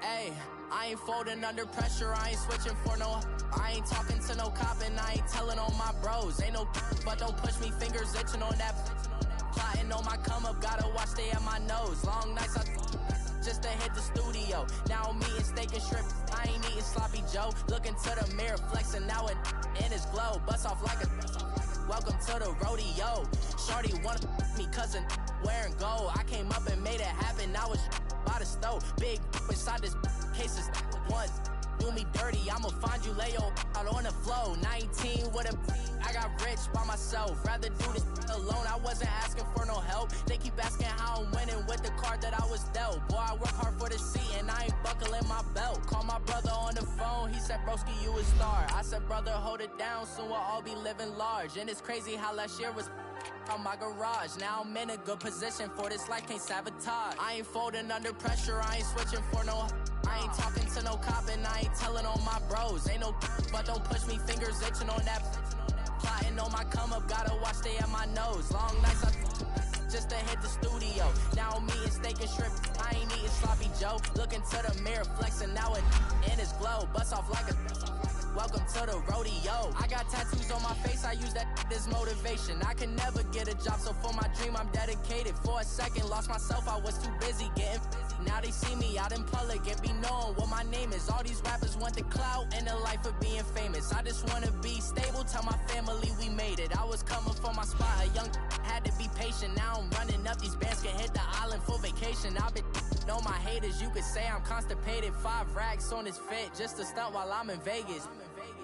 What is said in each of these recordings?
Hey, I ain't folding under pressure, I ain't switching for no. I ain't talking to no cop and I ain't telling on my bros. Ain't no but don't push me, fingers itching on that. Plotting on my come up, gotta watch stay at my nose. Long nights just to hit the studio. Now I'm eating steak and shrimp, I ain't eating sloppy Joe. Looking to the mirror, flexing now and in his glow. Bust off like a welcome to the rodeo. Shorty wanna me cousin wearing gold. I came up and made it happen, now it's by the stove. Big inside this cases once do me dirty, I'ma find you lay your out on the floor. 19 with a I got rich by myself, rather do this alone. I wasn't asking for no help, they keep asking how I'm winning with the card that I was dealt. Boy, I work hard for the seat and I ain't buckling my belt. Call my brother on the phone, he said broski you a star. I said brother hold it down, soon we'll all be living large. And it's crazy how last year was on my garage. Now I'm in a good position for this life, can't sabotage. I ain't folding under pressure, I ain't switching for no. I ain't talking to no cop and I ain't telling on my bros. Ain't no but don't push me, fingers itching on that. Plotting on my come up, gotta watch stay at my nose. Long nights just to hit the studio. Now I'm eating steak and shrimp, I ain't eating sloppy Joe. Looking to the mirror, flexing now and in his glow. Bust off like a welcome to the rodeo. I got tattoos on my face, I use that as motivation. I can never get a job, so for my dream I'm dedicated. For a second, lost myself, I was too busy getting busy. Now they see me out in public and be knowing what my name is. All these rappers want the clout and the life of being famous. I just wanna be stable, tell my family we made it. I was coming for my spot, a young had to be patient. Now I'm running up, these bands can hit the island for vacation. I've been know my haters, you could say I'm constipated. 5 racks on his fit, just to stunt while I'm in Vegas.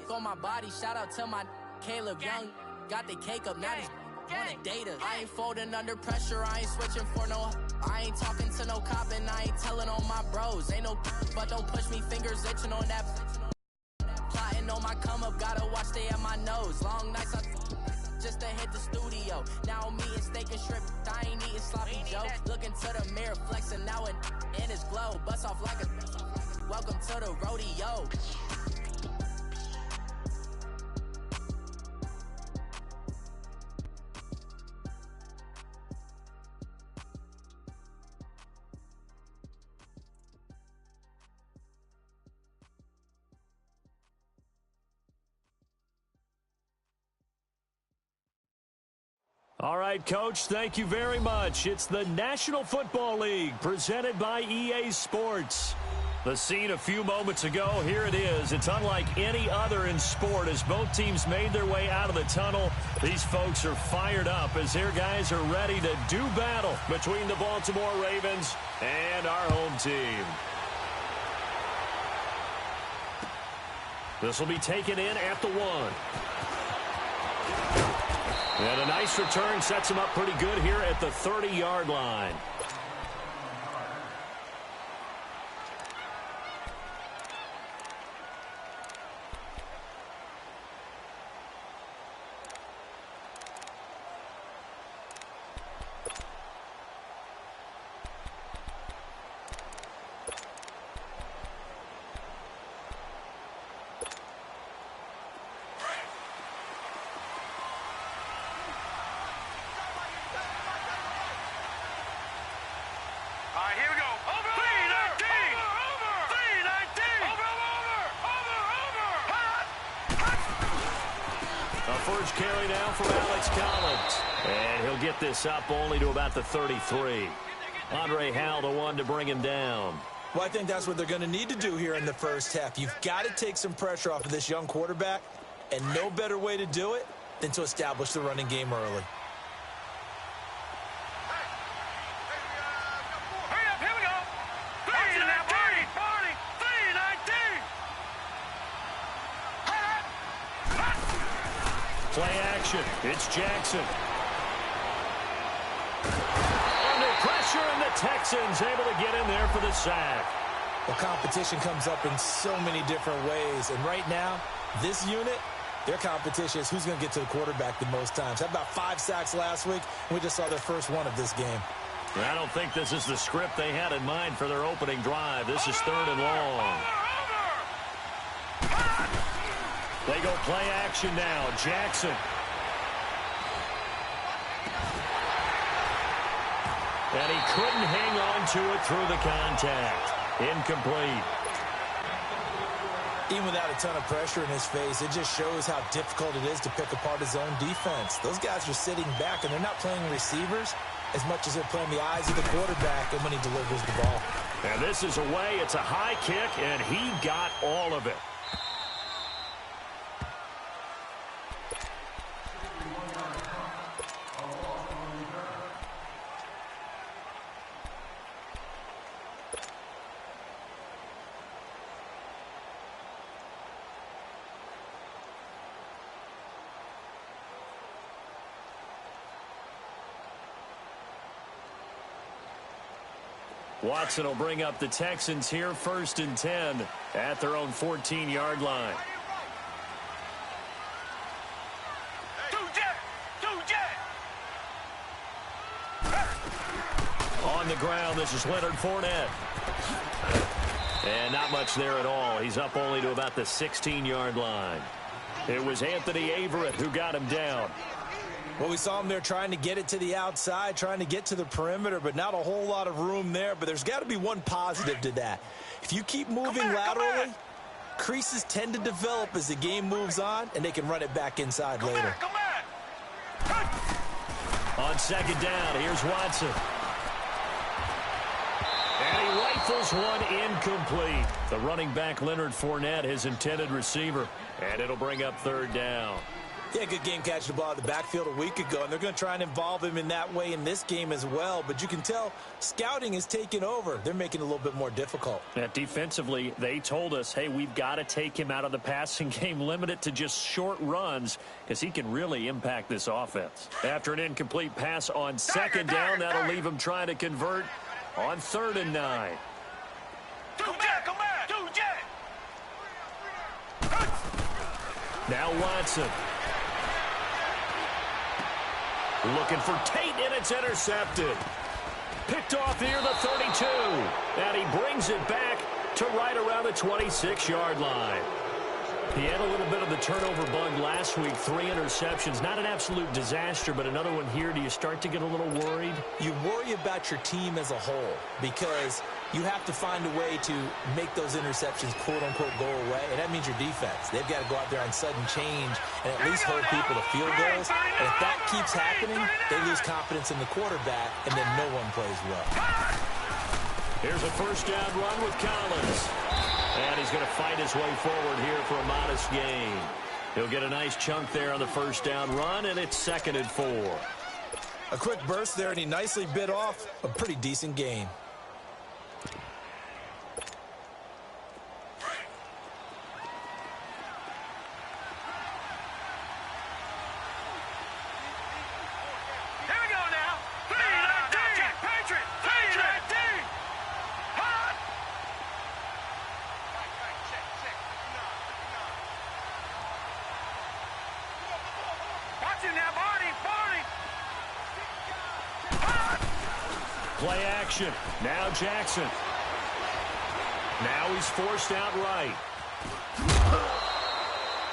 On my body, shout out to my Caleb Young. Got the cake up, now these wanna date us. I ain't folding under pressure, I ain't switching for no. I ain't talking to no cop and I ain't telling on my bros. Ain't no but don't push me, fingers itching on that. Plotting on my come up, gotta watch stay at my nose. Long nights just to hit the studio. Now I'm eating steak and shrimp, I ain't eating sloppy Joe. Looking to the mirror, flexing now and in his glow. Bust off like a welcome to the rodeo. All right, Coach, thank you very much. It's the National Football League presented by EA Sports. The scene a few moments ago, here it is. It's unlike any other in sport as both teams made their way out of the tunnel. These folks are fired up as their guys are ready to do battle between the Baltimore Ravens and our home team. This will be taken in at the 1. And a nice return sets him up pretty good here at the 30-yard line. First carry now for Alex Collins. And he'll get this up only to about the 33. Andre Howell, the one to bring him down. Well, I think that's what they're going to need to do here in the first half. You've got to take some pressure off of this young quarterback, and no better way to do it than to establish the running game early. Play action. It's Jackson. Under pressure, and the Texans able to get in there for the sack. Well, competition comes up in so many different ways. And right now, this unit, their competition is who's going to get to the quarterback the most times. Had about 5 sacks last week, and we just saw their first one of this game. I don't think this is the script they had in mind for their opening drive. This is 3rd and long. They go play action now. Jackson. And he couldn't hang on to it through the contact. Incomplete. Even without a ton of pressure in his face, it just shows how difficult it is to pick apart his own defense. Those guys are sitting back, and they're not playing receivers as much as they're playing the eyes of the quarterback and when he delivers the ball. And this is away. It's a high kick, and he got all of it. Watson will bring up the Texans here, 1st and 10 at their own 14-yard line. On the ground, this is Leonard Fournette. And not much there at all. He's up only to about the 16-yard line. It was Anthony Averett who got him down. Well, we saw him there trying to get it to the outside, trying to get to the perimeter, but not a whole lot of room there. But there's got to be one positive to that. If you keep moving laterally, creases tend to develop as the game moves on, and they can run it back inside later. On 2nd down, here's Watson. And he rifles one incomplete. The running back, Leonard Fournette, his intended receiver. And it'll bring up 3rd down. Yeah, good game catching the ball out of the backfield a week ago, and they're going to try and involve him in that way in this game as well. But you can tell scouting is taking over. They're making it a little bit more difficult. Defensively, they told us, hey, we've got to take him out of the passing game, limit it to just short runs, because he can really impact this offense. After an incomplete pass on 2nd down, that'll leave him trying to convert on 3rd and 9. Now Watson. Looking for Tate, and it's intercepted. Picked off near the 32. And he brings it back to right around the 26-yard line. He had a little bit of the turnover bug last week, 3 interceptions. Not an absolute disaster, but another one here. Do you start to get a little worried? You worry about your team as a whole because you have to find a way to make those interceptions, quote-unquote, go away, and that means your defense. They've got to go out there on sudden change and at least hold people to field goals. And if that keeps happening, they lose confidence in the quarterback, and then no one plays well. Here's a 1st down run with Collins. And he's going to fight his way forward here for a modest gain. He'll get a nice chunk there on the 1st down run, and it's 2nd and 4. A quick burst there, and he nicely bit off a pretty decent gain. Play action. Now Jackson. Now he's forced out right.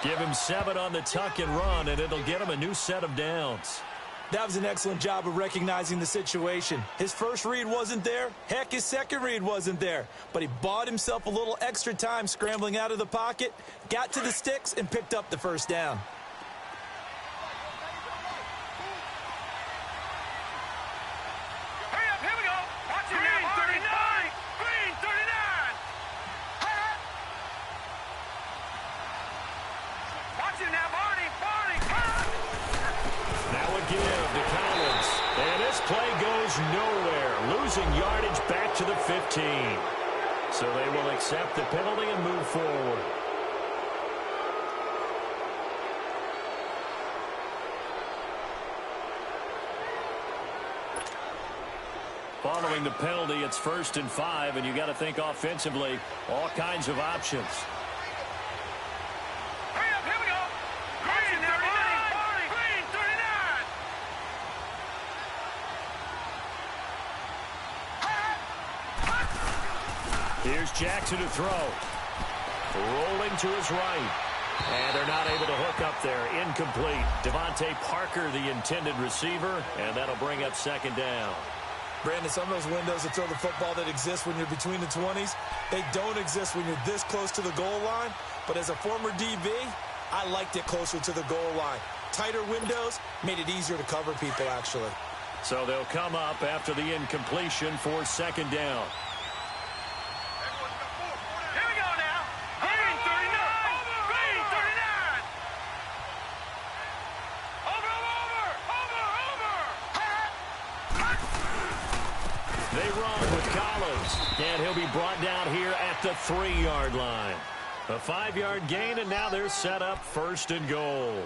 Give him 7 on the tuck and run, and it'll get him a new set of downs. That was an excellent job of recognizing the situation. His first read wasn't there. Heck, his second read wasn't there. But he bought himself a little extra time scrambling out of the pocket, got to the sticks, and picked up the 1st down. Nowhere, losing yardage back to the 15. So they will accept the penalty and move forward. Following the penalty, it's 1st and 5, and you got to think offensively, all kinds of options. Here's Jackson to throw. Rolling to his right. And they're not able to hook up there. Incomplete. Devontae Parker, the intended receiver, and that'll bring up 2nd down. Brandon, some of those windows to throw the football that exist when you're between the 20s, they don't exist when you're this close to the goal line. But as a former DB, I liked it closer to the goal line. Tighter windows made it easier to cover people, actually. So they'll come up after the incompletion for second down. Here we go now. Green 39. Green 39. Over. They run with Collins, and he'll be brought down here at the 3-yard line. A 5-yard gain, and now they're set up first and goal.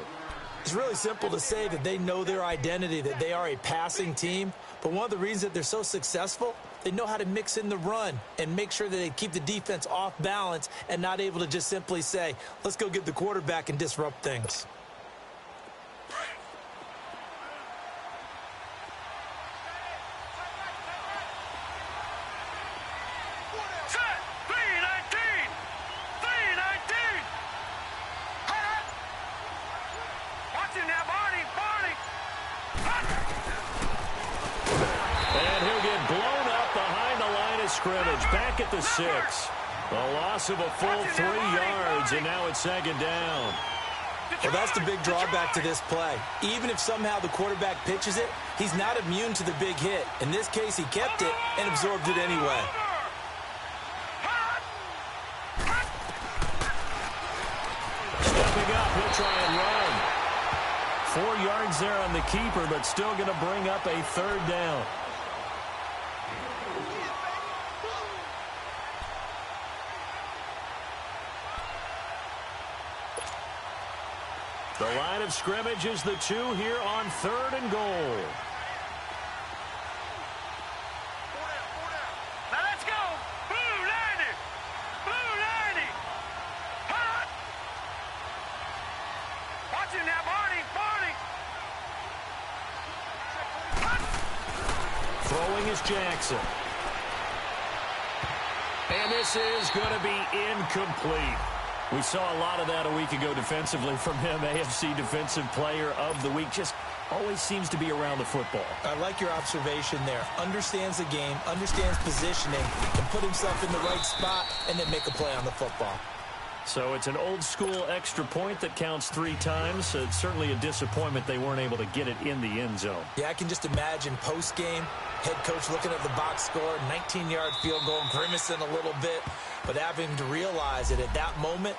It's really simple to say that they know their identity, that they are a passing team. But one of the reasons that they're so successful, they know how to mix in the run and make sure that they keep the defense off balance and not able to just simply say, let's go get the quarterback and disrupt things. Scrimmage back at the 6. A loss of a full 3 yards, and now it's second down. Well, that's the big drawback to this play. Even if somehow the quarterback pitches it, he's not immune to the big hit. In this case, he kept it and absorbed it anyway. Stepping up, he'll try and run. 4 yards there on the keeper, but still going to bring up a third down. The line of scrimmage is the 2 here on 3rd and goal. Now let's go. Blue 90. Blue 90. Hot. Watch him now, Barney. Throwing is Jackson. And this is going to be incomplete. We saw a lot of that a week ago defensively from him. AFC Defensive Player of the Week. Just always seems to be around the football. I like your observation there. Understands the game, understands positioning, can put himself in the right spot, and then make a play on the football. So it's an old-school extra point that counts 3 times. It's certainly a disappointment they weren't able to get it in the end zone. Yeah, I can just imagine post-game, head coach looking at the box score, 19-yard field goal, grimacing a little bit, but having to realize that at that moment,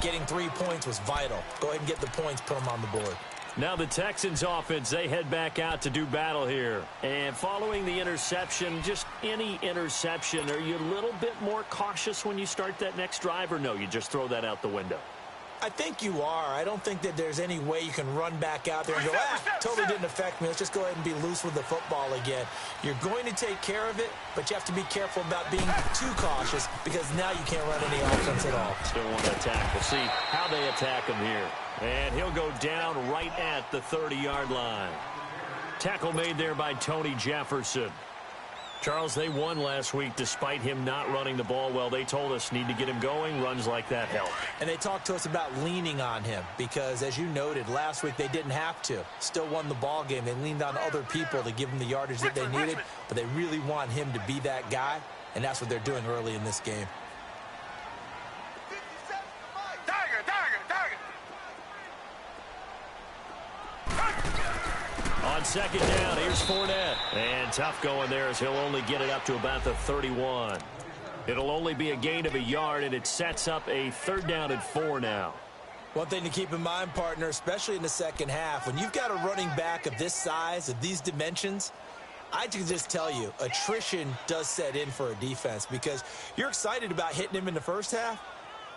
getting 3 points was vital. Go ahead and get the points, put them on the board. Now the Texans offense, they head back out to do battle here. And following the interception, just any interception, are you a little bit more cautious when you start that next drive, or no, you just throw that out the window? I think you are. I don't think that there's any way you can run back out there and go, totally didn't affect me. Let's just go ahead and be loose with the football again. You're going to take care of it, but you have to be careful about being too cautious because now you can't run any offense at all. Still want to attack. We'll see how they attack him here. And he'll go down right at the 30-yard line. Tackle made there by Tony Jefferson. Charles, they won last week despite him not running the ball well. They told us need to get him going. Runs like that help. And they talked to us about leaning on him because, as you noted, last week they didn't have to. Still won the ball game. They leaned on other people to give them the yardage that they needed, but they really want him to be that guy, and that's what they're doing early in this game. On second down, here's Fournette. And tough going there as he'll only get it up to about the 31. It'll only be a gain of a yard, and it sets up a 3rd down and 4 now. One thing to keep in mind, partner, especially in the second half, when you've got a running back of this size, of these dimensions, I can just tell you, attrition does set in for a defense because you're excited about hitting him in the first half.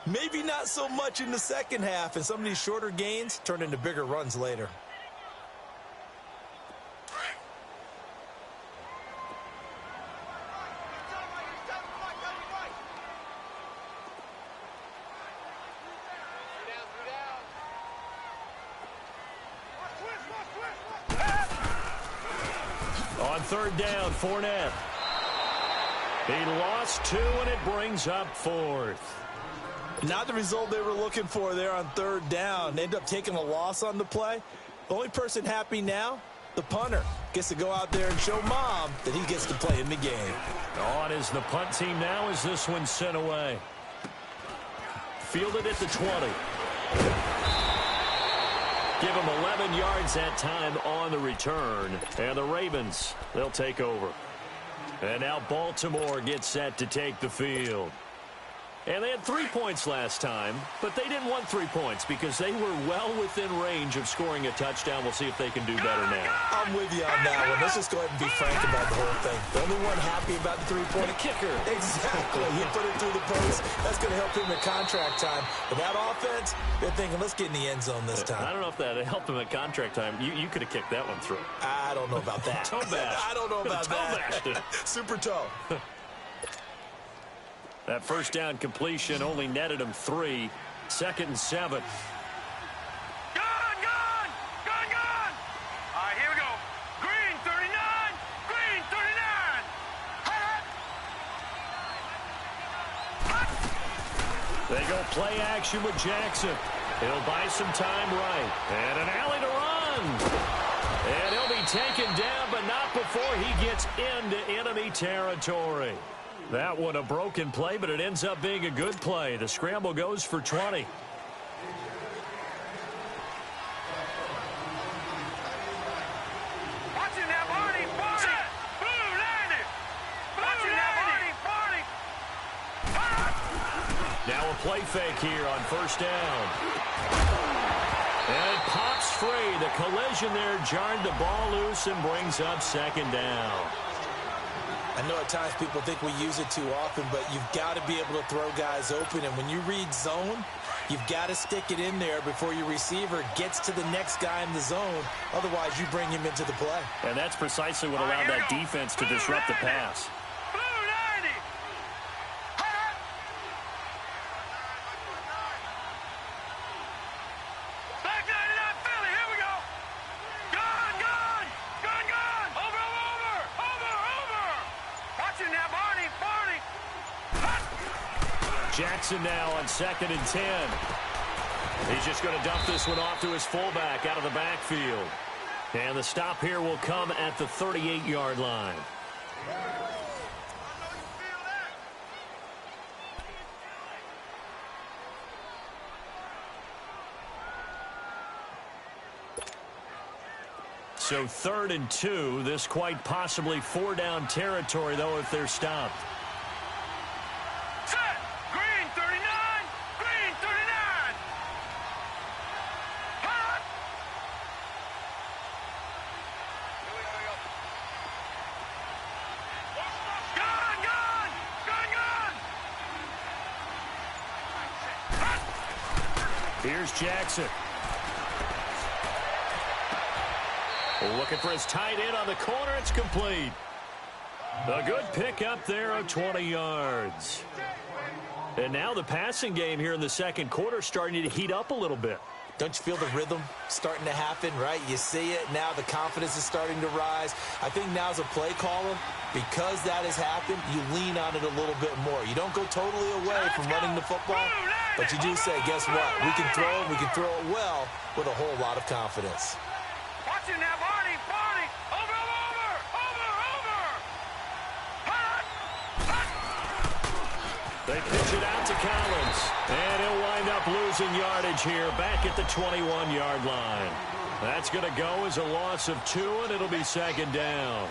Maybe not so much in the second half, and some of these shorter gains turn into bigger runs later. On 3rd down, Fournette. He lost 2, and it brings up 4th. Not the result they were looking for there on 3rd down. They end up taking a loss on the play. The only person happy now, the punter. gets to go out there and show Mom that he gets to play in the game. On is the punt team now as this one's sent away. Fielded at the 20. Give him 11 yards that time on the return. And the Ravens, they'll take over. And now Baltimore gets set to take the field. And they had 3 points last time, but they didn't want 3 points because they were well within range of scoring a touchdown. We'll see if they can do better now. I'm with you on that one. Let's just go ahead and be frank about the whole thing. The only one happy about the three-point kicker. Exactly. He put it through the post. That's going to help him in contract time. But that offense, they're thinking, let's get in the end zone this time. I don't know if that helped him at contract time. You could have kicked that one through. I don't know about that. Toe bash. I don't know about that. Super toe. That first down completion only netted him 3. 2nd and 7. Gone! All right, here we go. Green 39. Green 39. They go play action with Jackson. He'll buy some time right. And an alley to run. And he'll be taken down, but not before he gets into enemy territory. That one a broken play, but it ends up being a good play. The scramble goes for 20. Watching that Barney, Barney. Blue 90. Watching that Barney, Barney. Now a play fake here on first down. And it pops free. The collision there jarred the ball loose and brings up 2nd down. I know at times people think we use it too often, but you've got to be able to throw guys open. And when you read zone, you've got to stick it in there before your receiver gets to the next guy in the zone. Otherwise, you bring him into the play. And that's precisely what allowed that defense to disrupt the pass. Blue 90. Black 99 Philly, here we go. Gone. Over. Watching that Barney. Jackson now on 2nd and 10. He's just going to dump this one off to his fullback out of the backfield. And the stop here will come at the 38-yard line. So 3rd and 2. This quite possibly 4-down territory, though, if they're stopped. Set. Green 39. Green 39. Hot. Gone. Here's Jackson. Looking for his tight end on the corner. It's complete. A good pickup there of 20 yards. And now the passing game here in the second quarter starting to heat up a little bit. Don't you feel the rhythm starting to happen, right? You see it. Now the confidence is starting to rise. I think now as a play caller, because that has happened, you lean on it a little bit more. You don't go totally away from running the football, but you do say, guess what? We can throw it well with a whole lot of confidence. Watching that Barney. Over. They pitch it out to Collins. And he'll wind up losing yardage here back at the 21-yard line. That's going to go as a loss of 2, and it'll be 2nd down.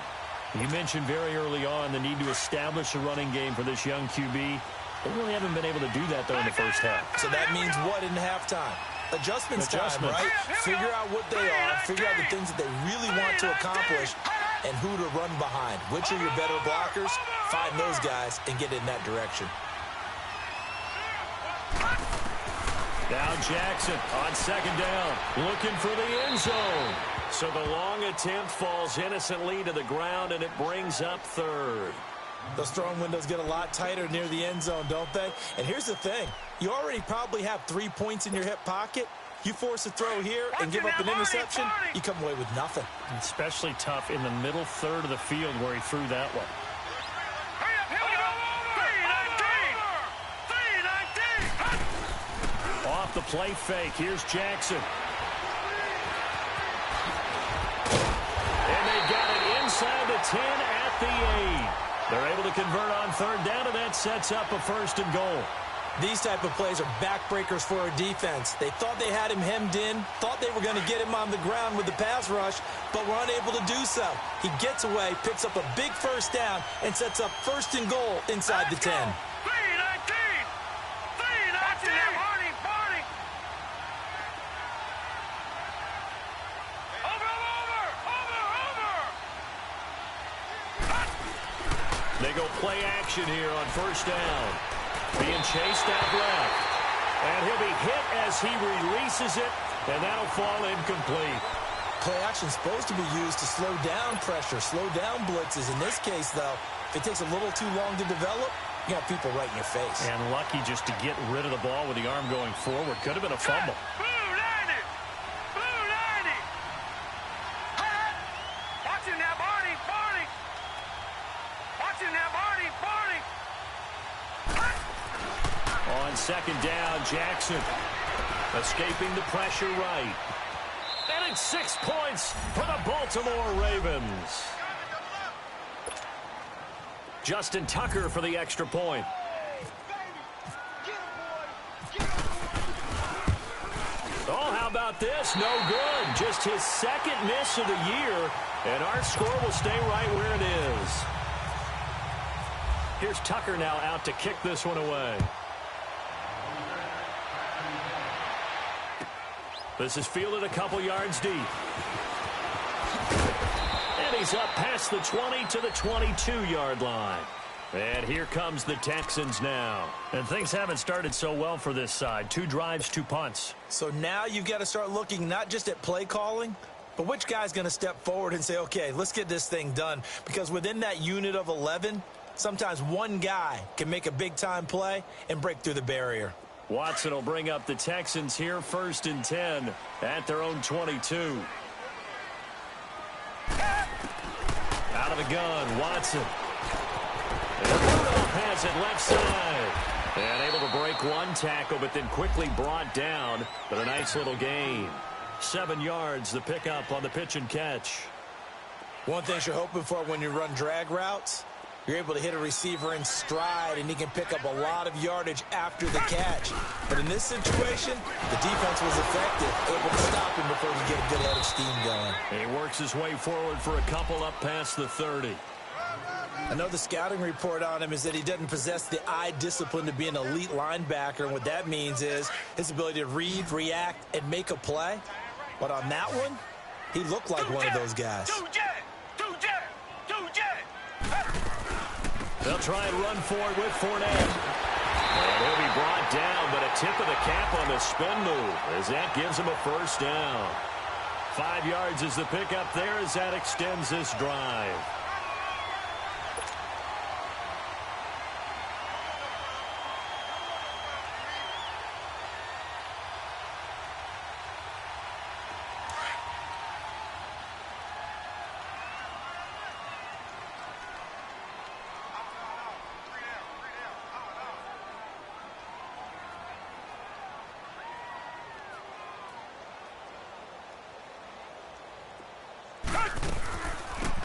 You mentioned very early on the need to establish a running game for this young QB. They really haven't been able to do that, though, in the first half. So that means what in halftime? Adjustments time, right? Figure out what they are, figure out the things that they really want to accomplish, and who to run behind. Which are your better blockers? Find those guys and get in that direction. Now Jackson on 2nd down, looking for the end zone. So the long attempt falls innocently to the ground, and it brings up 3rd. Those throwing windows get a lot tighter near the end zone, don't they? And here's the thing. You already probably have 3 points in your hip pocket. You force a throw here and give up an interception, you come away with nothing. Especially tough in the middle third of the field where he threw that one. Off the play fake, here's Jackson. And they got it 10 at the 8. They're able to convert on third down, and that sets up a 1st and goal. These type of plays are backbreakers for our defense. They thought they had him hemmed in, thought they were going to get him on the ground with the pass rush, but were unable to do so. He gets away, picks up a big 1st down, and sets up 1st and goal inside the 10. 3-19! 3-19! Barney! Over! They go play action here on 1st down. Being chased out left. And he'll be hit as he releases it, and that'll fall incomplete. Play action is supposed to be used to slow down pressure, slow down blitzes. In this case, though, if it takes a little too long to develop, you got people right in your face. And lucky just to get rid of the ball with the arm going forward. Could have been a fumble. Blue 90! Blue 90! Watch him now, Barney! Watch him now, Barney! On 2nd down, Jackson escaping the pressure right. And it's 6 points for the Baltimore Ravens. Justin Tucker for the extra point. Oh, how about this? No good. Just his 2nd miss of the year, and our score will stay right where it is. Here's Tucker now out to kick this one away. This is fielded a couple yards deep. And he's up past the 20 to the 22-yard line. And here comes the Texans now. And things haven't started so well for this side. 2 drives, 2 punts. So now you've got to start looking not just at play calling, but which guy's going to step forward and say, okay, let's get this thing done. Because within that unit of 11, sometimes one guy can make a big-time play and break through the barrier. Watson will bring up the Texans here, 1st and 10 at their own 22. Out of the gun, Watson. And Rudolph has it left side. And able to break one tackle, but then quickly brought down. But a nice little gain. 7 yards, the pickup on the pitch and catch. One thing you're hoping for when you run drag routes, you're able to hit a receiver in stride, and he can pick up a lot of yardage after the catch. But in this situation, the defense was effective, able to stop him before he could get a good head of steam going. And he works his way forward for a couple up past the 30. I know the scouting report on him is that he doesn't possess the eye discipline to be an elite linebacker, and what that means is his ability to read, react, and make a play. But on that one, he looked like one of those guys. They'll try and run for it with Fournette. And he'll be brought down, but a tip of the cap on the spin move as that gives him a 1st down. 5 yards is the pickup there as that extends this drive.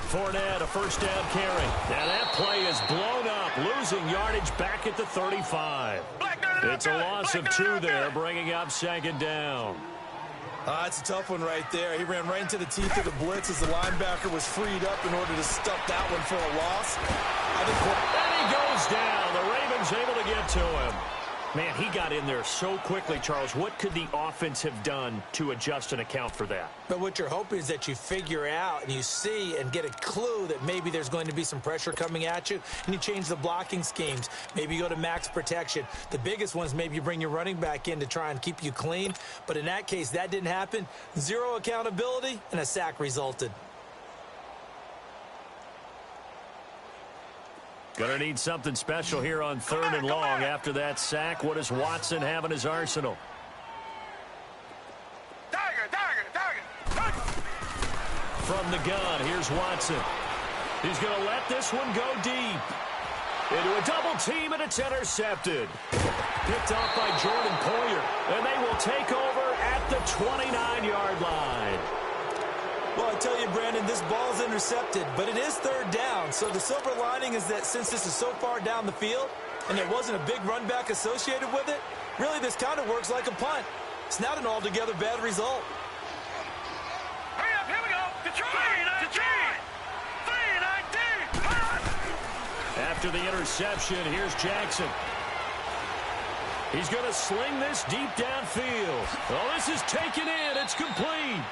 Fournette, a 1st down carry. Now that play is blown up, losing yardage back at the 35. It's a loss of 2 there, bringing up 2nd down. It's a tough one right there. He ran right into the teeth of the blitz as the linebacker was freed up in order to stuff that one for a loss. And he goes down. The Ravens able to get to him. Man, he got in there so quickly, Charles. What could the offense have done to adjust and account for that? But what you're hoping is that you figure out and you see and get a clue that maybe there's going to be some pressure coming at you, and you change the blocking schemes. Maybe you go to max protection. The biggest ones, maybe you bring your running back in to try and keep you clean. But in that case, that didn't happen. 0 accountability, and a sack resulted. Going to need something special here on 3rd and long after that sack. What does Watson have in his arsenal? From the gun, here's Watson. He's going to let this one go deep. Into a double team, and it's intercepted. Picked off by Jordan Poyer, and they will take over at the 29-yard line. Well, I tell you, Brandon, this ball's intercepted, but it is third down. So the silver lining is that since this is so far down the field and there wasn't a big run back associated with it, really this kind of works like a punt. It's not an altogether bad result. Hurry up, here we go. Detroit. After the interception, here's Jackson. He's going to sling this deep downfield. Oh, this is taken in. It's complete.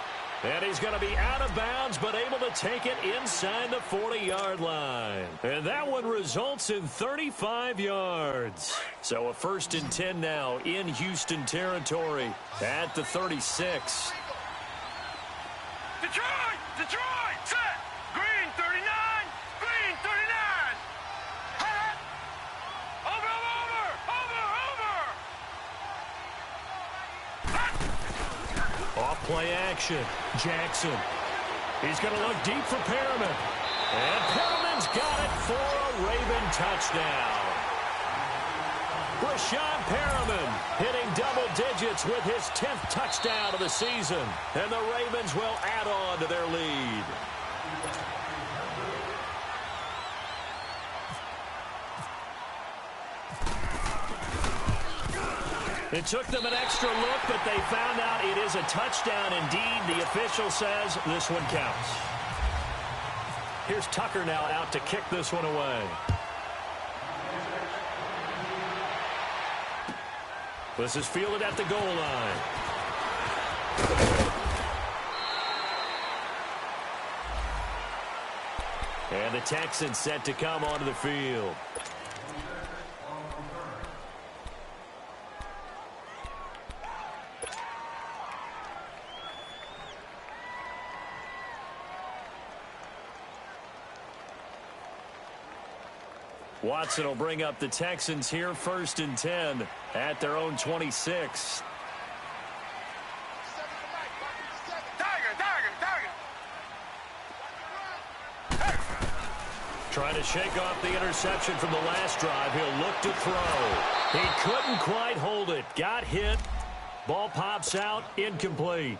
And he's going to be out of bounds, but able to take it inside the 40-yard line. And that one results in 35 yards. So a 1st and 10 now in Houston territory at the 36. Detroit, set. Green 39. Hot. Over. Off play action. Jackson. He's going to look deep for Perriman. And Perriman's got it for a Raven touchdown. Brashad Perriman hitting double digits with his 10th touchdown of the season. And the Ravens will add on to their lead. It took them an extra look, but they found out it is a touchdown indeed. The official says this one counts. Here's Tucker now out to kick this one away. This is fielded at the goal line. And the Texans set to come onto the field. Watson will bring up the Texans here, 1st and 10 at their own 26. Trying to shake off the interception from the last drive. He'll look to throw. He couldn't quite hold it. Got hit. Ball pops out. Incomplete.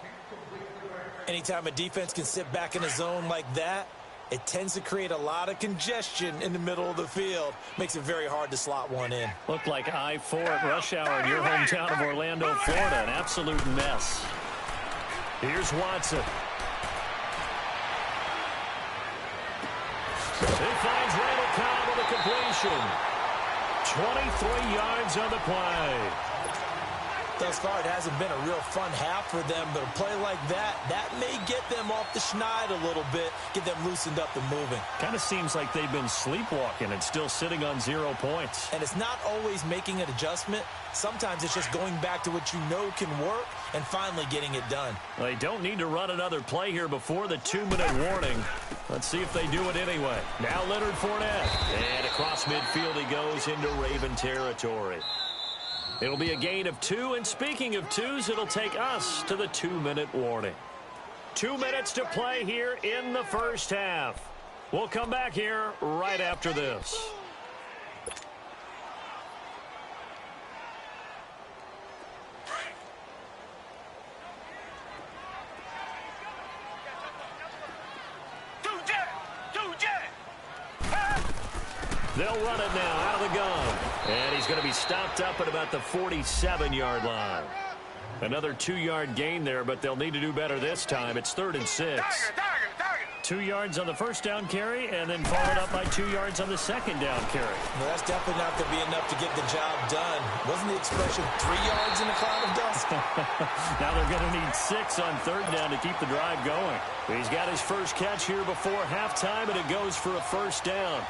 Anytime a defense can sit back in a zone like that, it tends to create a lot of congestion in the middle of the field. Makes it very hard to slot one in. Looked like I-4 at rush hour in your hometown of Orlando, Florida. An absolute mess. Here's Watson. He finds Randall Cobb with a completion. 23 yards on the play. Thus far, it hasn't been a real fun half for them, but a play like that may get them off the schneid a little bit, get them loosened up and moving. Kind of seems like they've been sleepwalking and still sitting on 0 points. And it's not always making an adjustment. Sometimes it's just going back to what you know can work and finally getting it done. They don't need to run another play here before the 2-minute warning. Let's see if they do it anyway. Now Leonard Fournette. And across midfield he goes into Raven territory. It'll be a gain of 2, and speaking of 2s, it'll take us to the 2-minute warning. 2 minutes to play here in the first half. We'll come back here right after this. They'll run it now out of the gun. And he's going to be stopped up at about the 47-yard line. Another 2-yard gain there, but they'll need to do better this time. It's 3rd and 6. 2 yards on the first down carry, and then followed up by 2 yards on the second down carry. Well, that's definitely not going to be enough to get the job done. Wasn't the expression 3 yards in a cloud of dust? Now they're going to need 6 on 3rd down to keep the drive going. He's got his first catch here before halftime, and it goes for a 1st down.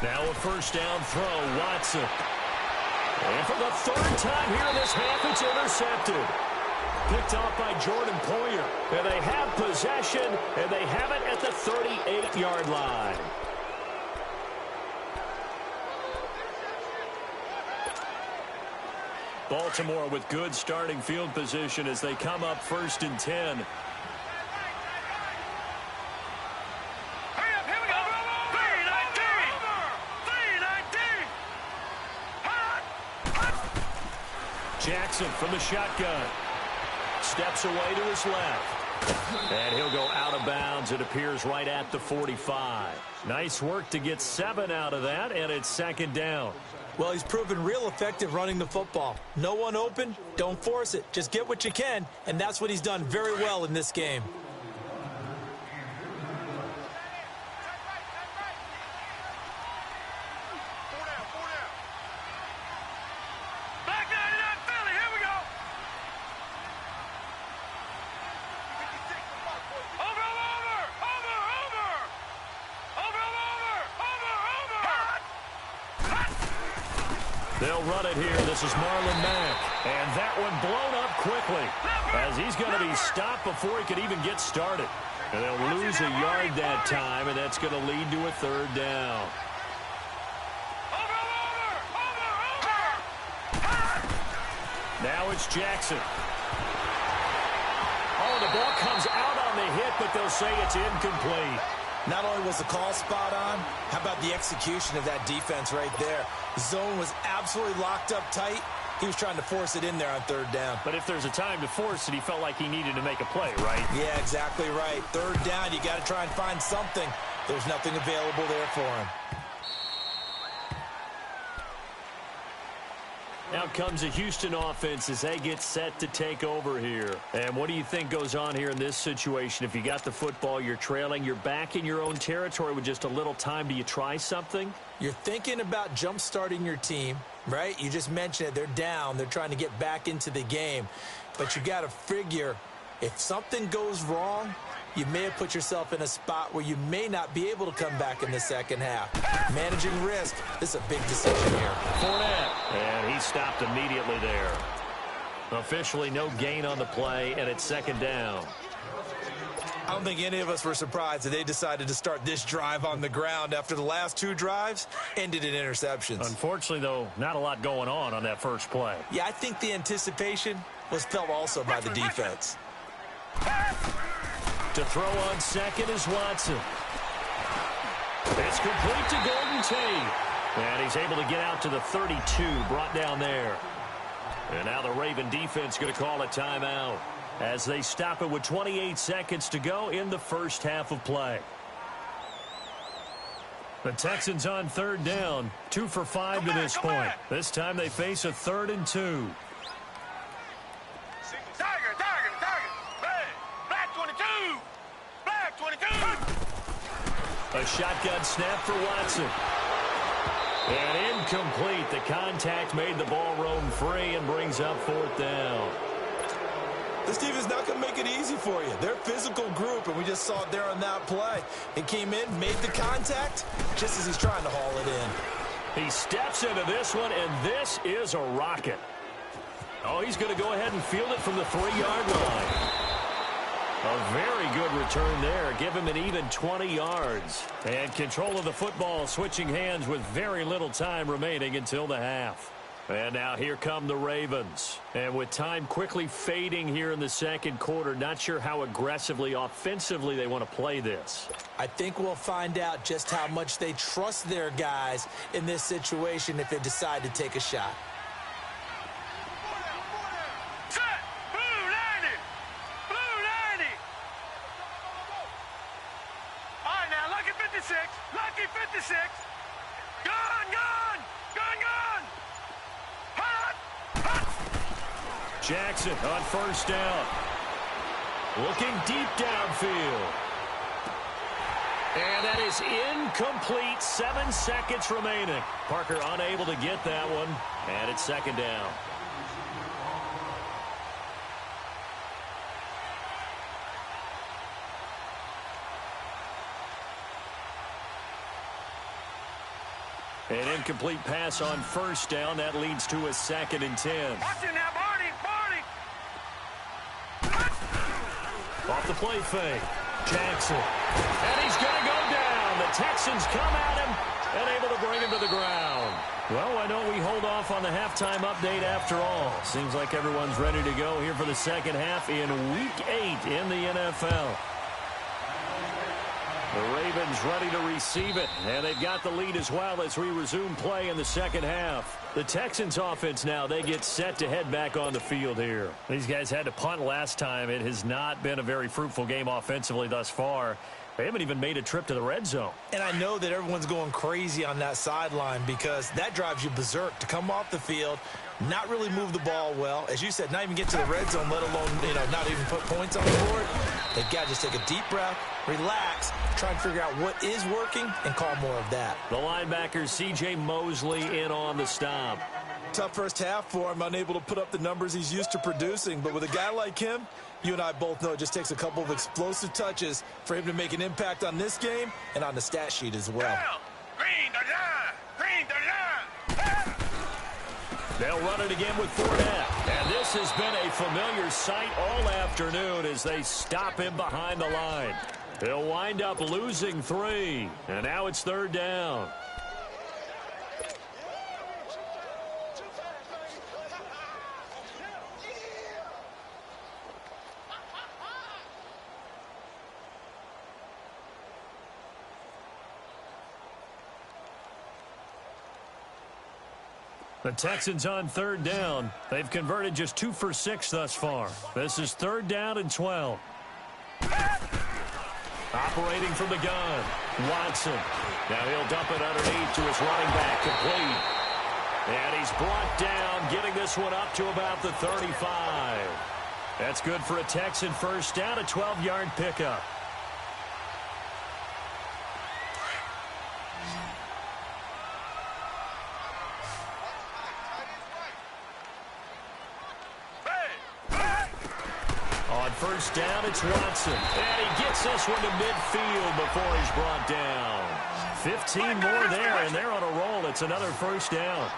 Now a 1st down throw, Watson. And for the 3rd time here in this half, it's intercepted. Picked off by Jordan Poyer. And they have possession, and they have it at the 38-yard line. Baltimore with good starting field position as they come up 1st and 10. Jackson from the shotgun. Steps away to his left. And he'll go out of bounds. It appears right at the 45. Nice work to get 7 out of that, and it's second down. Well, he's proven real effective running the football. No one open, don't force it. Just get what you can, and that's what he's done very well in this game. They'll run it here. This is Marlon Mack. And that one blown up quickly as he's going to be stopped before he could even get started. And they'll lose a yard that time, and that's going to lead to a third down. Now it's Jackson. Oh, the ball comes out on the hit, but they'll say it's incomplete. Not only was the call spot on, how about the execution of that defense right there? The zone was absolutely locked up tight. He was trying to force it in there on third down. But if there's a time to force it, he felt like he needed to make a play, right? Yeah, exactly right. Third down, you got to try and find something. There's nothing available there for him. Now comes the Houston offense as they get set to take over here. And what do you think goes on here in this situation? If you got the football, you're trailing, you're back in your own territory with just a little time. Do you try something? You're thinking about jump-starting your team, right? You just mentioned it. They're down. They're trying to get back into the game. But you got to figure if something goes wrong, you may have put yourself in a spot where you may not be able to come back in the second half. Managing risk, this is a big decision here. Fournette, and he stopped immediately there. Officially no gain on the play, and it's second down. I don't think any of us were surprised that they decided to start this drive on the ground after the last 2 drives ended in interceptions. Unfortunately, though, not a lot going on that first play. Yeah, I think the anticipation was felt also by the defense. To throw on second is Watson. It's complete to Golden Tate. And he's able to get out to the 32, brought down there. And now the Raven defense going to call a timeout as they stop it with 28 seconds to go in the first half of play. The Texans on third down, 2 for 5 to this point. This time they face a 3rd and 2. A shotgun snap for Watson. And incomplete. The contact made the ball roam free and brings up 4th down. This team is not going to make it easy for you. They're a physical group, and we just saw it there on that play. He came in, made the contact, just as he's trying to haul it in. He steps into this one, and this is a rocket. Oh, he's going to go ahead and field it from the 3-yard line. A very good return there. Give him an even 20 yards. And control of the football switching hands with very little time remaining until the half. And now here come the Ravens. And with time quickly fading here in the second quarter, not sure how aggressively, offensively they want to play this. I think we'll find out just how much they trust their guys in this situation if they decide to take a shot. Lucky 56. Gun. Hot. Jackson on first down. Looking deep downfield. And that is incomplete. 7 seconds remaining. Parker unable to get that one. And it's second down. An incomplete pass on first down. That leads to a 2nd and 10. Watch it now, Barney. Off the play fake. Jackson. And he's going to go down. The Texans come at him and able to bring him to the ground. Well, why don't we hold off on the halftime update after all? Seems like everyone's ready to go here for the second half in Week 8 in the NFL. The Ravens Ravens ready to receive it, and they've got the lead as well as we resume play in the second half. The Texans offense now, they get set to head back on the field here. These guys had to punt last time. It has not been a very fruitful game offensively thus far. They haven't even made a trip to the red zone. And I know that everyone's going crazy on that sideline because that drives you berserk to come off the field, not really move the ball well. As you said, not even get to the red zone, let alone, not even put points on the board. They've got to just take a deep breath, relax, try and figure out what is working and call more of that. The linebacker, C.J. Mosley, in on the stop. Tough first half for him, unable to put up the numbers he's used to producing. But with a guy like him, you and I both know it just takes a couple of explosive touches for him to make an impact on this game and on the stat sheet as well. Green the line! Green the line! They'll run it again with Fournette. And this has been a familiar sight all afternoon as they stop him behind the line. They'll wind up losing 3. And now it's third down. The Texans on third down. They've converted just 2 for 6 thus far. This is third down and 12. Operating from the gun, Watson. Now he'll dump it underneath to his running back, complete. And he's brought down, getting this one up to about the 35. That's good for a Texan first down, a 12-yard pickup. First down, it's Watson. And he gets this one to midfield before he's brought down. 15 more there, and they're on a roll. It's another first down.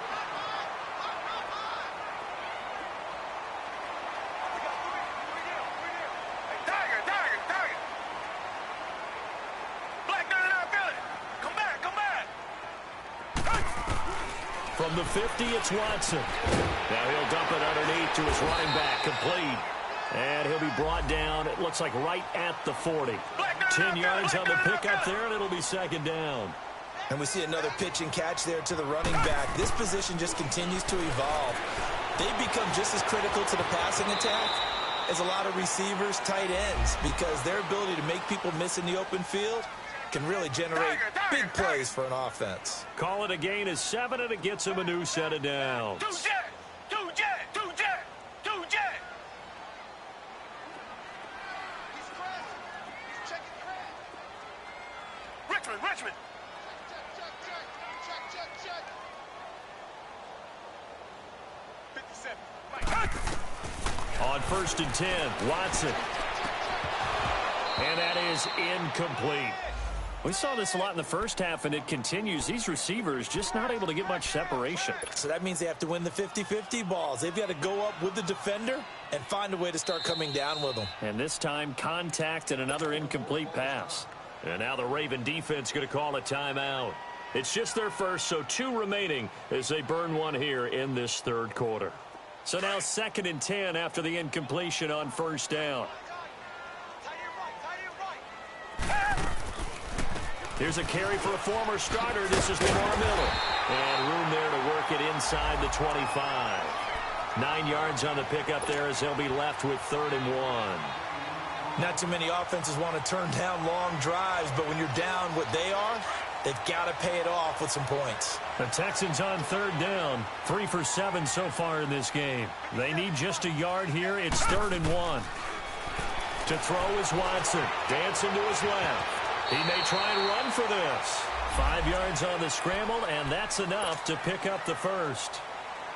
From the 50, it's Watson. Now he'll dump it underneath to his running back, complete. And he'll be brought down, it looks like right at the 40. 10 yards on the pickup there, and it'll be second down. And we see another pitch and catch there to the running back. This position just continues to evolve. They've become just as critical to the passing attack as a lot of receivers, tight ends, because their ability to make people miss in the open field can really generate big plays for an offense. Call it a gain of 7, and it gets him a new set of downs. Richmond. On first and 10, Watson. And that is incomplete. We saw this a lot in the first half, and it continues. These receivers just not able to get much separation. So that means they have to win the 50-50 balls. They've got to go up with the defender and find a way to start coming down with them. And this time, contact and another incomplete pass. And now the Raven defense going to call a timeout. It's just their first, so 2 remaining as they burn one here in this third quarter. So now second and 10 after the incompletion on first down. Here's a carry for a former starter. This is Lamar Miller. And room there to work it inside the 25. 9 yards on the pickup there as they'll be left with 3rd and 1. Not too many offenses want to turn down long drives, but when you're down what they are, they've got to pay it off with some points. The Texans on third down, 3 for 7 so far in this game. They need just a yard here. It's 3rd and 1. To throw is Watson. Dancing to his left. He may try and run for this. 5 yards on the scramble, and that's enough to pick up the first.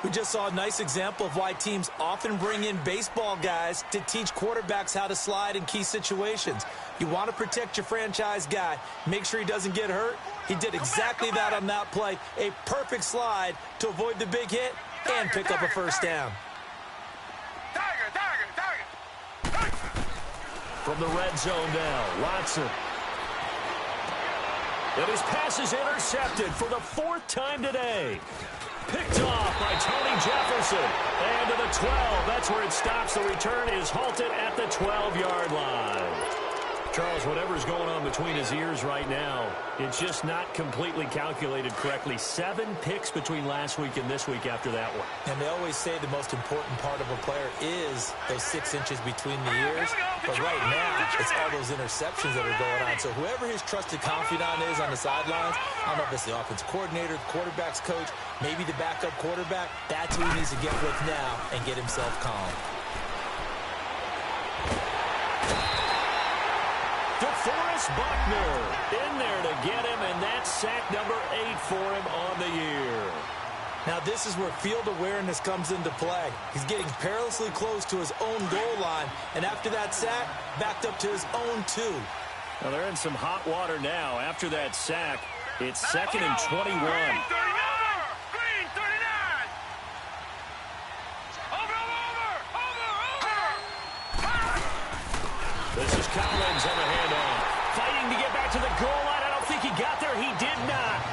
We just saw a nice example of why teams often bring in baseball guys to teach quarterbacks how to slide in key situations. You want to protect your franchise guy. Make sure he doesn't get hurt. He did exactly that on that play. A perfect slide to avoid the big hit and pick up a first down. From the red zone now, Watson. And his pass is intercepted for the 4th time today. Picked off by Tony Jefferson. And to the 12. That's where it stops. The return is halted at the 12-yard line. Charles, whatever's going on between his ears right now, it's just not completely calculated correctly. 7 picks between last week and this week after that one. And they always say the most important part of a player is those 6 inches between the ears. But right now, it's all those interceptions that are going on. So whoever his trusted confidant is on the sidelines, I don't know if it's the offense coordinator, the quarterback's coach, maybe the backup quarterback, that's who he needs to get with now and get himself calm. DeForest Buckner in there to get him, and that's sack number 8 for him on the year. Now this is where field awareness comes into play. He's getting perilously close to his own goal line, and after that sack, backed up to his own 2. Well, they're in some hot water now. After that sack, it's 2nd and 21. Green 39. This is Collins on the handoff. Fighting to get back to the goal line. I don't think he got there. He did not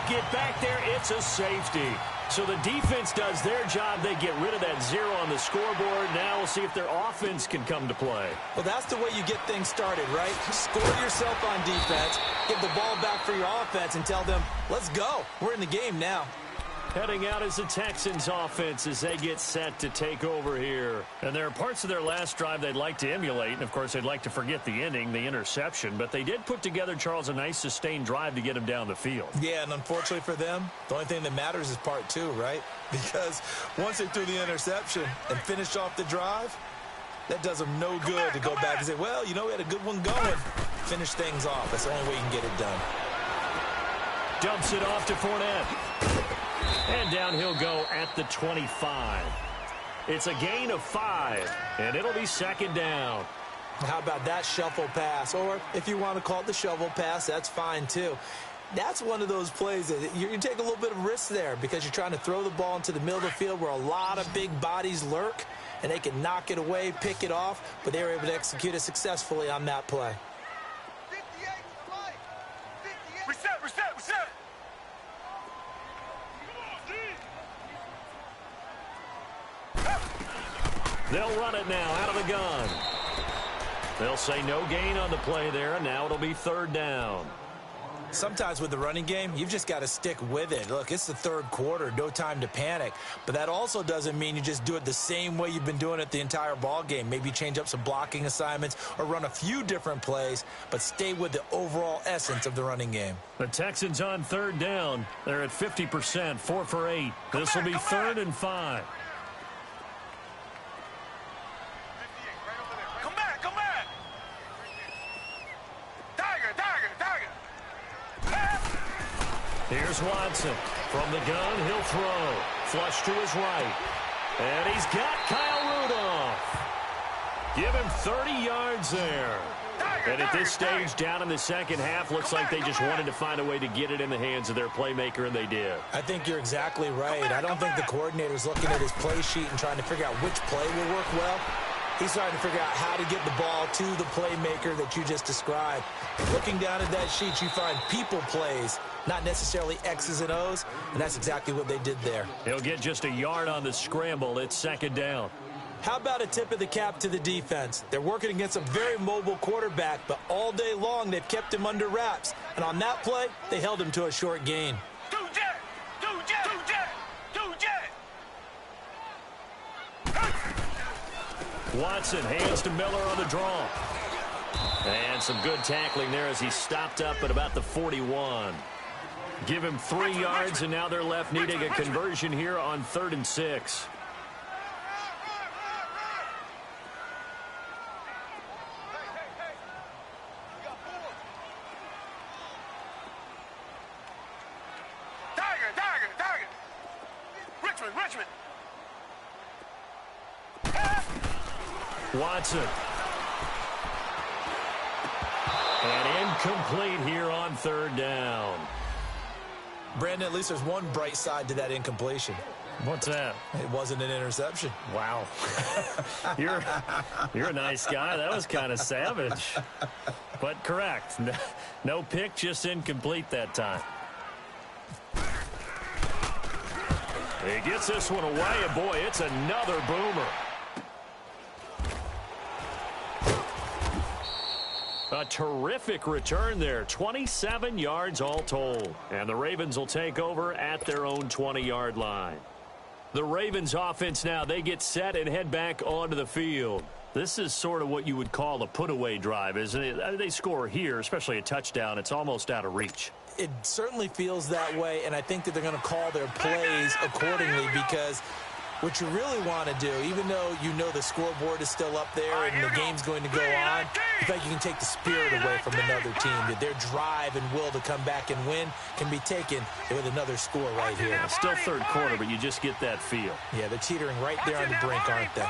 get back there. It's a safety. So the defense does their job. They get rid of that 0 on the scoreboard. Now we'll see if their offense can come to play. Well, that's the way you get things started, right? Score yourself on defense, give the ball back for your offense, and tell them, let's go. We're in the game now. Heading out is the Texans offense as they get set to take over here. And there are parts of their last drive they'd like to emulate. And, of course, they'd like to forget the ending, the interception. But they did put together, Charles, a nice sustained drive to get him down the field. Yeah, and unfortunately for them, the only thing that matters is part 2, right? Because once they threw the interception and finished off the drive, that does them no good to go back and say, well, you know, we had a good one going. Finish things off. That's the only way you can get it done. Dumps it off to Fournette. And down he'll go at the 25. It's a gain of 5, and it'll be 2nd down. How about that shuffle pass? Or if you want to call it the shovel pass, that's fine too. That's one of those plays that you take a little bit of risk there because you're trying to throw the ball into the middle of the field where a lot of big bodies lurk, and they can knock it away, pick it off, but they were able to execute it successfully on that play. Reset. They'll run it now out of the gun. They'll say no gain on the play there, and now it'll be 3rd down. Sometimes with the running game, you've just got to stick with it. Look, it's the 3rd quarter, no time to panic. But that also doesn't mean you just do it the same way you've been doing it the entire ball game. Maybe change up some blocking assignments or run a few different plays, but stay with the overall essence of the running game. The Texans on 3rd down. They're at 50%, 4 for 8. This will be 3rd and 5. Come back. Tiger. Here's Watson. From the gun, he'll throw. Flush to his right. And he's got Kyle Rudolph. Give him 30 yards there. And at this stage, down in the second half, looks like they just wanted to find a way to get it in the hands of their playmaker, and they did. I think you're exactly right. I don't think the coordinator's looking at his play sheet and trying to figure out which play will work well. He's trying to figure out how to get the ball to the playmaker that you just described. Looking down at that sheet, you find people plays, not necessarily X's and O's, and that's exactly what they did there. He'll get just a yard on the scramble. It's 2nd down. How about a tip of the cap to the defense? They're working against a very mobile quarterback, but all day long they've kept him under wraps. And on that play, they held him to a short gain. Two jet. Watson hands to Miller on the draw. And some good tackling there as he stopped up at about the 41. Give him 3 yards, and now they're left needing a conversion here on 3rd and 6. Tiger. Richmond. Watson. And incomplete here on 3rd down. Brandon, at least there's one bright side to that incompletion. What's that? It wasn't an interception. Wow. You're a nice guy. That was kind of savage. But correct. No pick, just incomplete that time. He gets this one away, and boy, it's another boomer. A terrific return there. 27 yards all told. And the Ravens will take over at their own 20-yard line. The Ravens offense now, they get set and head back onto the field. This is sort of what you would call a put-away drive, isn't it? They score here, especially a touchdown. It's almost out of reach. It certainly feels that way, and I think that they're going to call their plays accordingly because what you really want to do, even though you know the scoreboard is still up there and the game's going to go on, I think you can take the spirit away from another team, that their drive and will to come back and win can be taken with another score right here. It's still third quarter, but you just get that feel. Yeah, they're teetering right there on the brink, aren't they?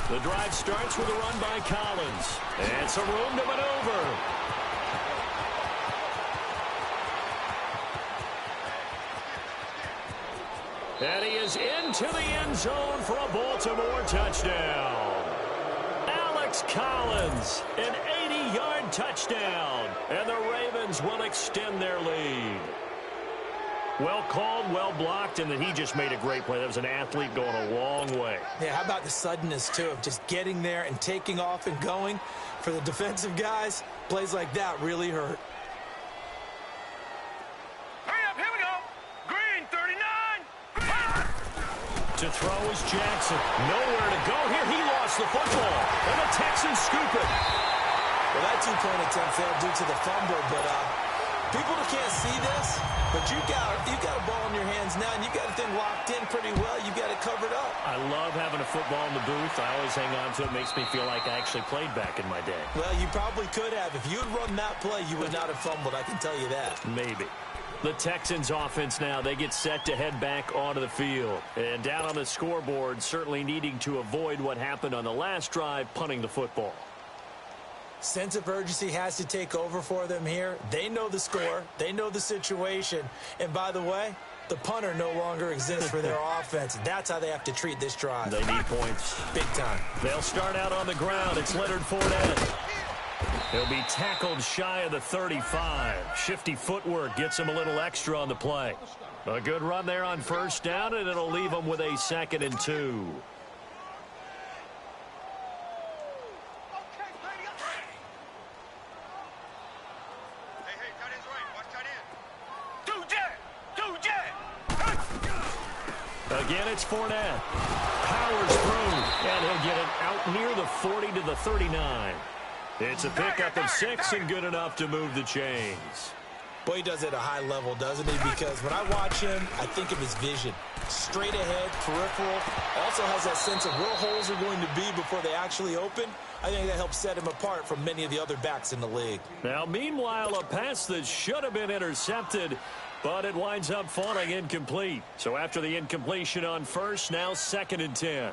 The drive starts with a run by Collins. And some room to maneuver. And he is into the end zone for a Baltimore touchdown. Alex Collins, an 80-yard touchdown. And the Ravens will extend their lead. Well called, well blocked, and then he just made a great play. That was an athlete going a long way. Yeah, how about the suddenness, too, of just getting there and taking off and going? For the defensive guys, plays like that really hurt. Hurry up, here we go. Green, 39. To throw is Jackson. Nowhere to go here. He lost the football. And the Texans scoop it. Well, that two-point attempt failed due to the fumble, but people can't see this, but you got a ball in your hands now, and you got a thing locked in pretty well. You got it covered up. I love having a football in the booth. I always hang on to it. It makes me feel like I actually played back in my day. Well, you probably could have. If you had run that play, you would not have fumbled. I can tell you that. Maybe. The Texans offense now, they get set to head back onto the field. And down on the scoreboard, certainly needing to avoid what happened on the last drive, punting the football. Sense of urgency has to take over for them here. They know the score. They know the situation. And by the way, the punter no longer exists for their offense. That's how they have to treat this drive. They need points. Big time. They'll start out on the ground. It's Leonard Fournette. He'll be tackled shy of the 35. Shifty footwork gets him a little extra on the play. A good run there on first down, and it'll leave him with a 2nd and 2. Again, it's Fournette. Powers through, and he'll get it out near the 40 to the 39. It's a pickup of 6 and good enough to move the chains. Boy, he does it at a high level, doesn't he? Because when I watch him, I think of his vision. Straight ahead, peripheral. Also has that sense of where holes are going to be before they actually open. I think that helps set him apart from many of the other backs in the league. Now, meanwhile, a pass that should have been intercepted, but it winds up falling incomplete. So after the incompletion on first, now 2nd and 10.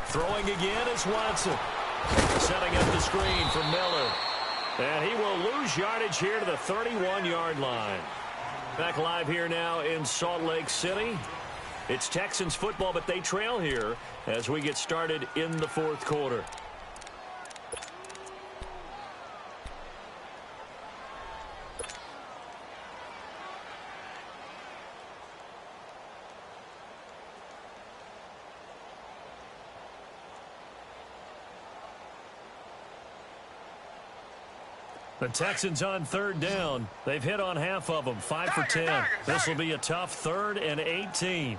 Throwing again is Watson. Setting up the screen for Miller. And he will lose yardage here to the 31-yard line. Back live here now in Salt Lake City. It's Texans football, but they trail here as we get started in the 4th quarter. The Texans on 3rd down. They've hit on half of them, 5 for 10. This will be a tough 3rd and 18.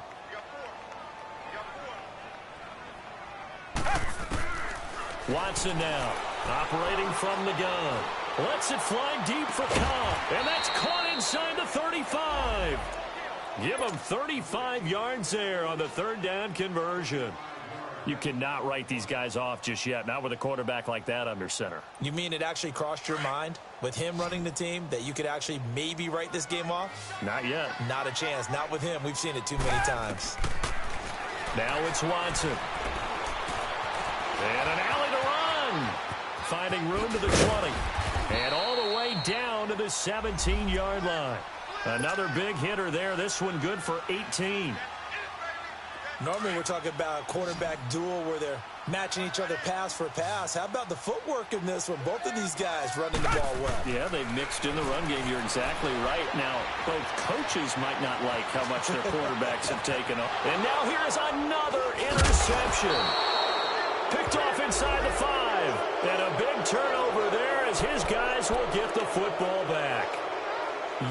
Watson now, operating from the gun. Lets it fly deep for Cobb, and that's caught inside the 35. Give him 35 yards there on the 3rd down conversion. You cannot write these guys off just yet, not with a quarterback like that under center. You mean it actually crossed your mind with him running the team that you could actually maybe write this game off? Not yet. Not a chance. Not with him. We've seen it too many times. Now it's Watson. And an alley to run. Finding room to the 20. And all the way down to the 17-yard line. Another big hitter there. This one good for 18. Normally we're talking about a quarterback duel where they're matching each other pass for pass. How about the footwork in this one? Both of these guys running the ball well. Yeah, they've mixed in the run game. You're exactly right. Now, both coaches might not like how much their quarterbacks have taken off. And now here's another interception. Picked off inside the 5. And a big turnover there as his guys will get the football back.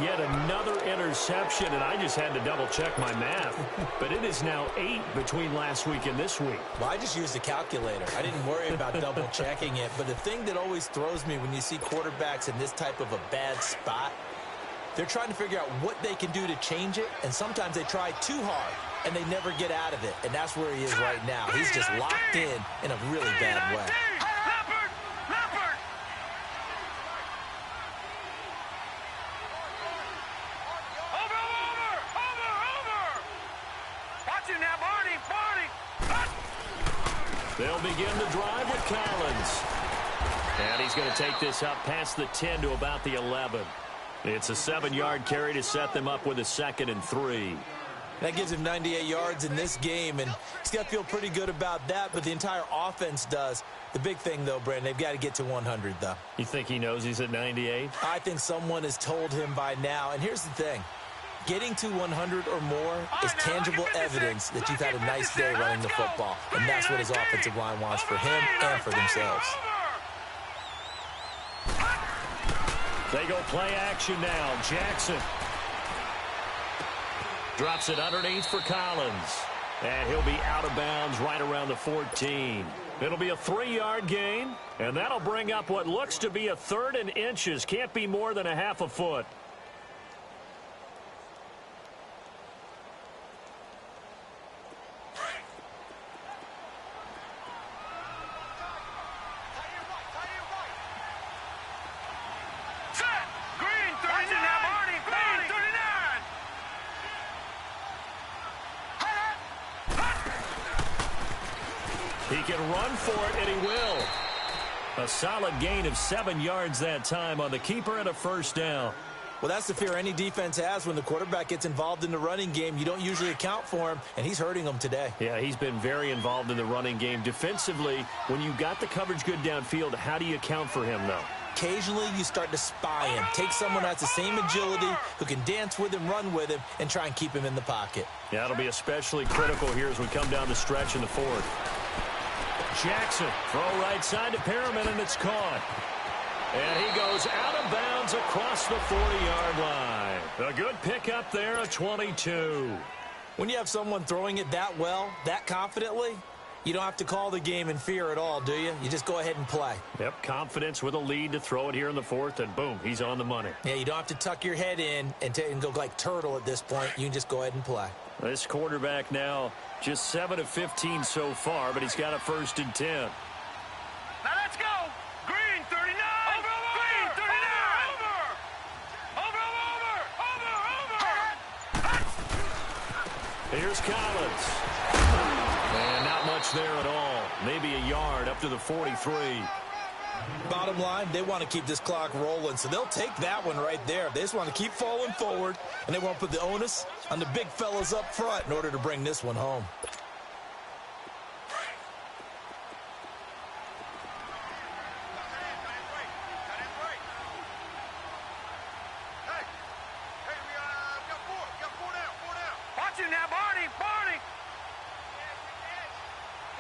Yet another interception, and I just had to double-check my math. But it is now 8 between last week and this week. Well, I just used a calculator. I didn't worry about double-checking it. But the thing that always throws me when you see quarterbacks in this type of a bad spot, they're trying to figure out what they can do to change it, and sometimes they try too hard, and they never get out of it. And that's where he is right now. He's just locked in a really bad way. They'll begin the drive with Collins. And he's going to take this up past the 10 to about the 11. It's a 7-yard carry to set them up with a 2nd and 3. That gives him 98 yards in this game, and he's got to feel pretty good about that, but the entire offense does. The big thing, though, Brandon, they've got to get to 100, though. You think he knows he's at 98? I think someone has told him by now, and here's the thing. Getting to 100 or more is tangible evidence that you've had a nice day running the football, and that's what his offensive line wants for him and for themselves. They go play action now. Jackson drops it underneath for Collins, and he'll be out of bounds right around the 14. It'll be a 3-yard gain, and that'll bring up what looks to be a 3rd and inches. Can't be more than a half a foot. He can run for it, and he will. A solid gain of 7 yards that time on the keeper and a 1st down. Well, that's the fear any defense has when the quarterback gets involved in the running game. You don't usually account for him, and he's hurting them today. Yeah, he's been very involved in the running game. Defensively, when you got the coverage good downfield, how do you account for him, though? Occasionally, you start to spy him. Take someone who has the same agility, who can dance with him, run with him, and try and keep him in the pocket. Yeah, it'll be especially critical here as we come down the stretch in the 4th. Jackson, throw right side to Perriman, and it's caught. And he goes out of bounds across the 40-yard line. A good pickup there, a 22. When you have someone throwing it that well, that confidently, you don't have to call the game in fear at all, do you? You just go ahead and play. Yep, confidence with a lead to throw it here in the 4th, and boom, he's on the money. Yeah, you don't have to tuck your head in and go like turtle at this point. You can just go ahead and play. This quarterback now just 7 of 15 so far, but he's got a 1st and 10. Now let's go. Green 39. Green 39. Over. Here's Collins. And not much there at all. Maybe a yard up to the 43. Bottom line, they want to keep this clock rolling, so they'll take that one right there. They just want to keep falling forward, and they want to put the onus on the big fellas up front in order to bring this one home. Watch him now, Barney.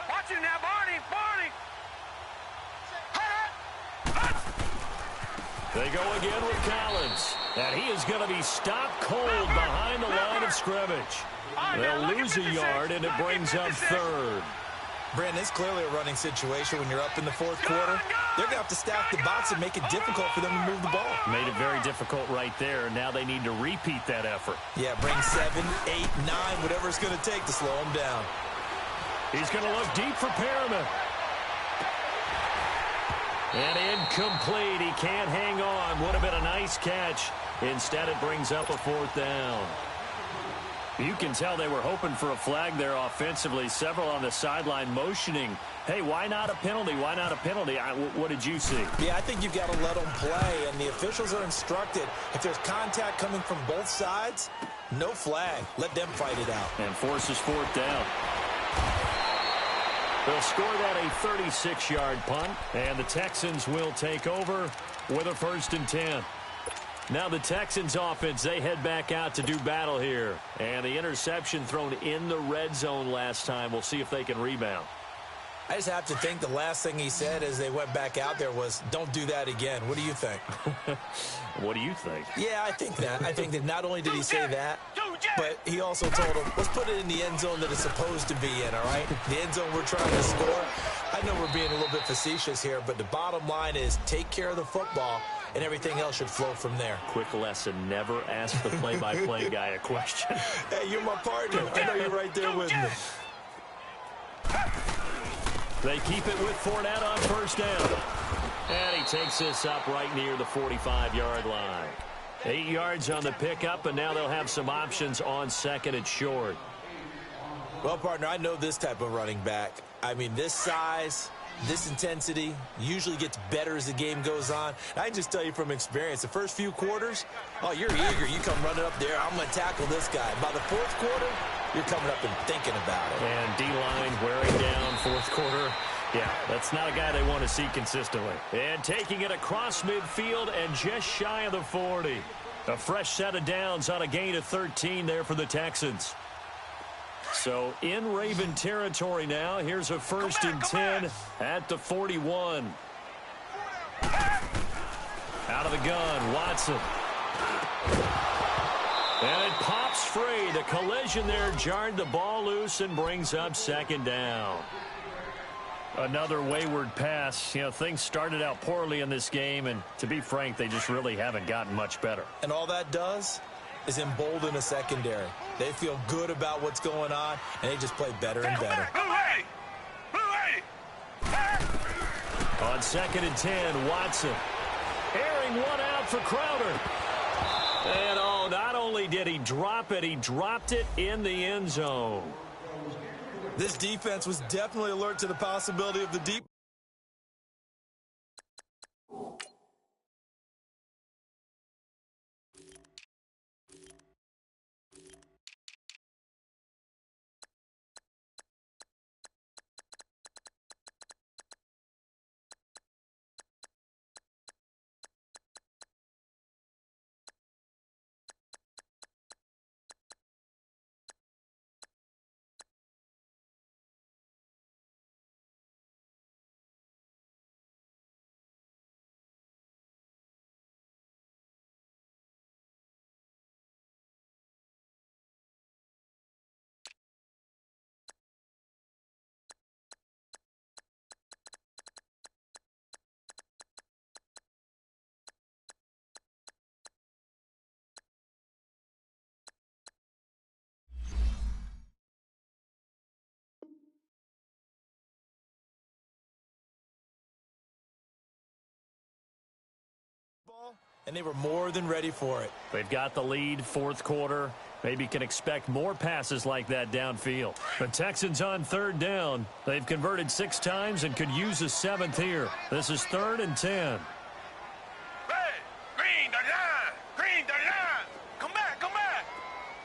Watch him now, Barney. They go again with Collins. And he is going to be stopped cold behind the line of scrimmage. They'll lose a yard, and it brings up 3rd. Brandon, it's clearly a running situation when you're up in the 4th quarter. They're going to have to stack the box and make it difficult for them to move the ball. Made it very difficult right there. Now they need to repeat that effort. Yeah, bring 7, 8, 9, whatever it's going to take to slow them down. He's going to look deep for Perriman. And incomplete. He can't hang on. Would have been a nice catch. Instead, it brings up a 4th down. You can tell they were hoping for a flag there offensively. Several on the sideline motioning. Hey, why not a penalty? Why not a penalty? What did you see? Yeah, I think you've got to let them play, and the officials are instructed. If there's contact coming from both sides, no flag. Let them fight it out. And forces 4th down. They'll score that a 36-yard punt, and the Texans will take over with a 1st and 10. Now the Texans offense, they head back out to do battle here. And the interception thrown in the red zone last time. We'll see if they can rebound. I just have to think the last thing he said as they went back out there was, don't do that again. What do you think? What do you think? Yeah, I think that. I think that not only did he say that, but he also told him, let's put it in the end zone that it's supposed to be in, all right? The end zone we're trying to score. I know we're being a little bit facetious here, but the bottom line is take care of the football, and everything else should flow from there. Quick lesson, never ask the play-by-play guy a question. Hey, you're my partner. I know you're right there with me. They keep it with Fournette on 1st down. And he takes this up right near the 45-yard line. 8 yards on the pickup, and now they'll have some options on 2nd and short. Well, partner, I know this type of running back. I mean, this size, this intensity usually gets better as the game goes on. And I can just tell you from experience, the first few quarters, oh, you're eager. You come running up there, I'm going to tackle this guy. By the 4th quarter, you're coming up and thinking about it. And D-line wearing down 4th quarter. Yeah, that's not a guy they want to see consistently. And taking it across midfield and just shy of the 40. A fresh set of downs on a gain of 13 there for the Texans. So in Raven territory now. Here's a 1st and 10 at the 41. Out of the gun, Watson. And it pops free. The collision there jarred the ball loose and brings up 2nd down. Another wayward pass. You know, things started out poorly in this game, and to be frank, they just really haven't gotten much better. And all that does is embolden a secondary. They feel good about what's going on, and they just play better and better. On 2nd and 10, Watson. Airing one out for Crowder. And oh, not only did he drop it, he dropped it in the end zone. This defense was definitely alert to the possibility of the deep. And they were more than ready for it. They've got the lead, 4th quarter. Maybe can expect more passes like that downfield. The Texans on 3rd down. They've converted 6 times and could use a 7th here. This is 3rd and 10. Hey, green, the line. Green, the line. Come back, come back.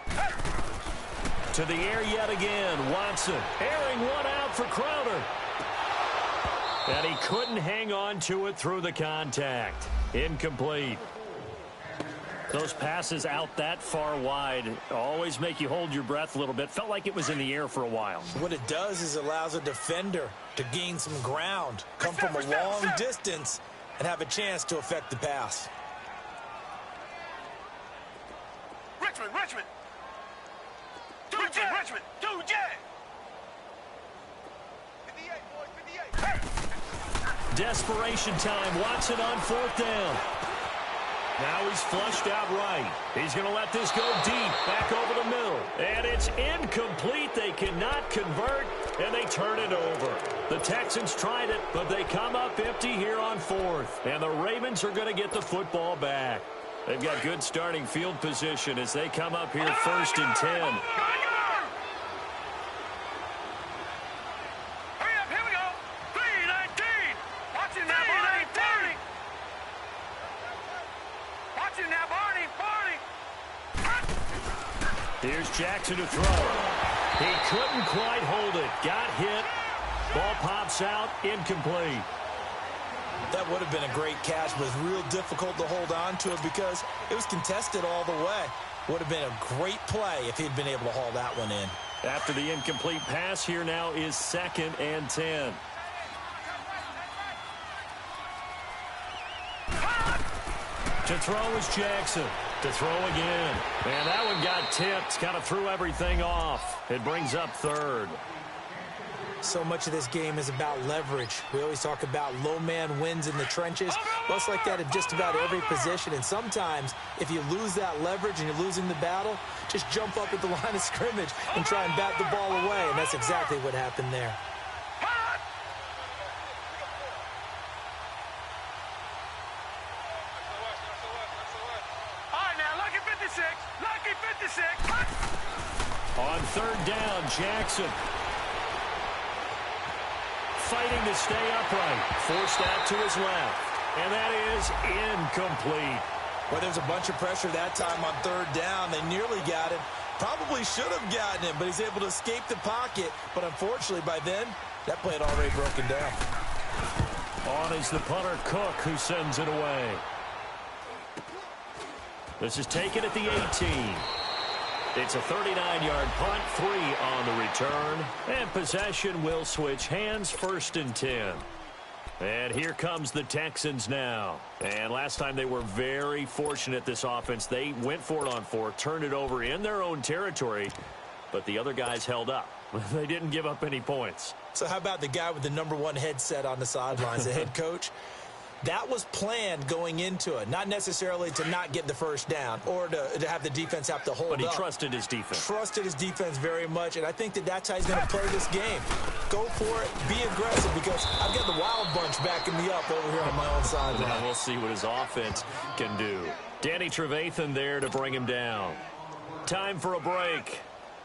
Hey. To the air yet again. Watson airing one out for Crowder. And he couldn't hang on to it through the contact. Incomplete. Those passes out that far wide always make you hold your breath a little bit. Felt like it was in the air for a while. What it does is it allows a defender to gain some ground, come from a long distance, and have a chance to affect the pass. Richmond. Richmond. 2J. 58, boys, 58. Hey. Desperation time. Watson on 4th down. Now he's flushed out right. He's going to let this go deep, back over the middle. And it's incomplete. They cannot convert, and they turn it over. The Texans tried it, but they come up empty here on 4th. And the Ravens are going to get the football back. They've got good starting field position as they come up here 1st and 10. Here's Jackson to throw. He couldn't quite hold it. Got hit. Ball pops out, incomplete. That would have been a great catch, but it's real difficult to hold on to it because it was contested all the way. Would have been a great play if he'd been able to haul that one in. After the incomplete pass, here now is 2nd and 10. To throw is Jackson. To throw again. And that one got tipped. Kind of threw everything off. It brings up 3rd. So much of this game is about leverage. We always talk about low man wins in the trenches. Well, it's like that in just about every position. And sometimes, if you lose that leverage and you're losing the battle, just jump up at the line of scrimmage and try and bat the ball away. And that's exactly what happened there. All right, now, lucky 56. Lucky 56. On 3rd down, Jackson. Fighting to stay upright. Forced out to his left. And that is incomplete. Well, there's a bunch of pressure that time on 3rd down. They nearly got it. Probably should have gotten it, but he's able to escape the pocket. But unfortunately, by then, that play had already broken down. On is the punter, Cook, who sends it away. This is taken at the 18. It's a 39-yard punt, 3 on the return. And possession will switch hands, 1st and 10. And here comes the Texans now. And last time they were very fortunate, this offense. They went for it on 4, turned it over in their own territory, but the other guys held up. They didn't give up any points. So how about the guy with the #1 headset on the sidelines, the head coach? That was planned going into it, not necessarily to not get the 1st down or to have the defense have to hold up. But he trusted his defense. Trusted his defense very much, and I think that's how he's going to play this game. Go for it, be aggressive, because I've got the wild bunch backing me up over here on my own sideline. Now we'll see what his offense can do. Danny Trevathan there to bring him down. Time for a break.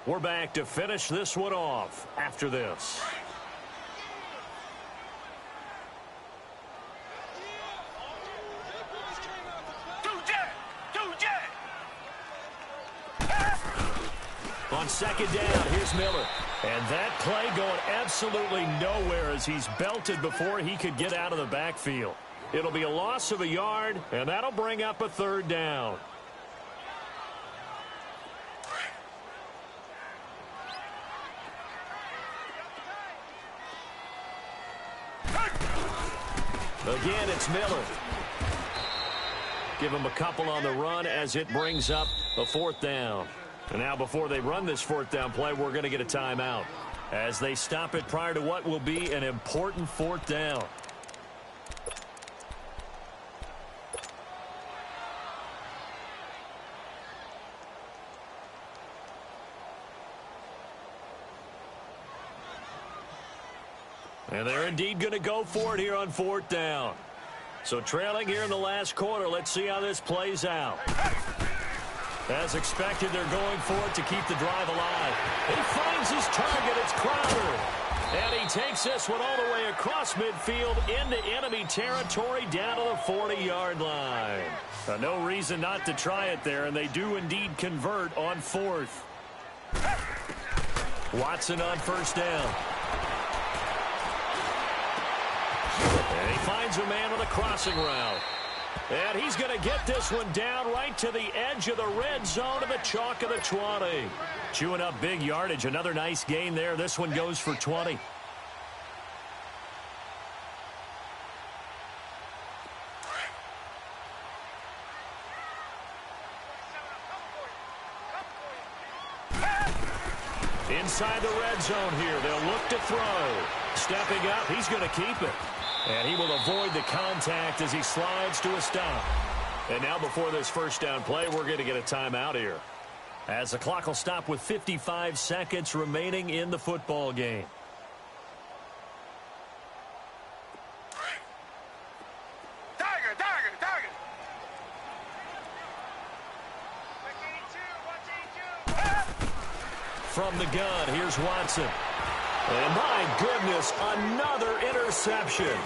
We're back to finish this one off after this. On 2nd down, here's Miller. And that play going absolutely nowhere as he's belted before he could get out of the backfield. It'll be a loss of a yard, and that'll bring up a 3rd down. Again, it's Miller. Give him a couple on the run as it brings up a 4th down. And now before they run this 4th down play, we're going to get a timeout as they stop it prior to what will be an important 4th down. And they're indeed going to go for it here on 4th down. So trailing here in the last quarter, let's see how this plays out. As expected, they're going for it to keep the drive alive. He finds his target. It's Crowder. And he takes this one all the way across midfield into enemy territory down to the 40-yard line. No reason not to try it there, and they do indeed convert on 4th. Watson on 1st down. And he finds a man with a crossing route. And he's going to get this one down right to the edge of the red zone of the chalk of the 20. Chewing up big yardage. Another nice gain there. This one goes for 20. Inside the red zone here. They'll look to throw. Stepping up, he's going to keep it. And he will avoid the contact as he slides to a stop. And now before this 1st down play, we're going to get a timeout here, as the clock will stop with 55 seconds remaining in the football game. Tiger. From the gun, here's Watson. And my goodness, another interception.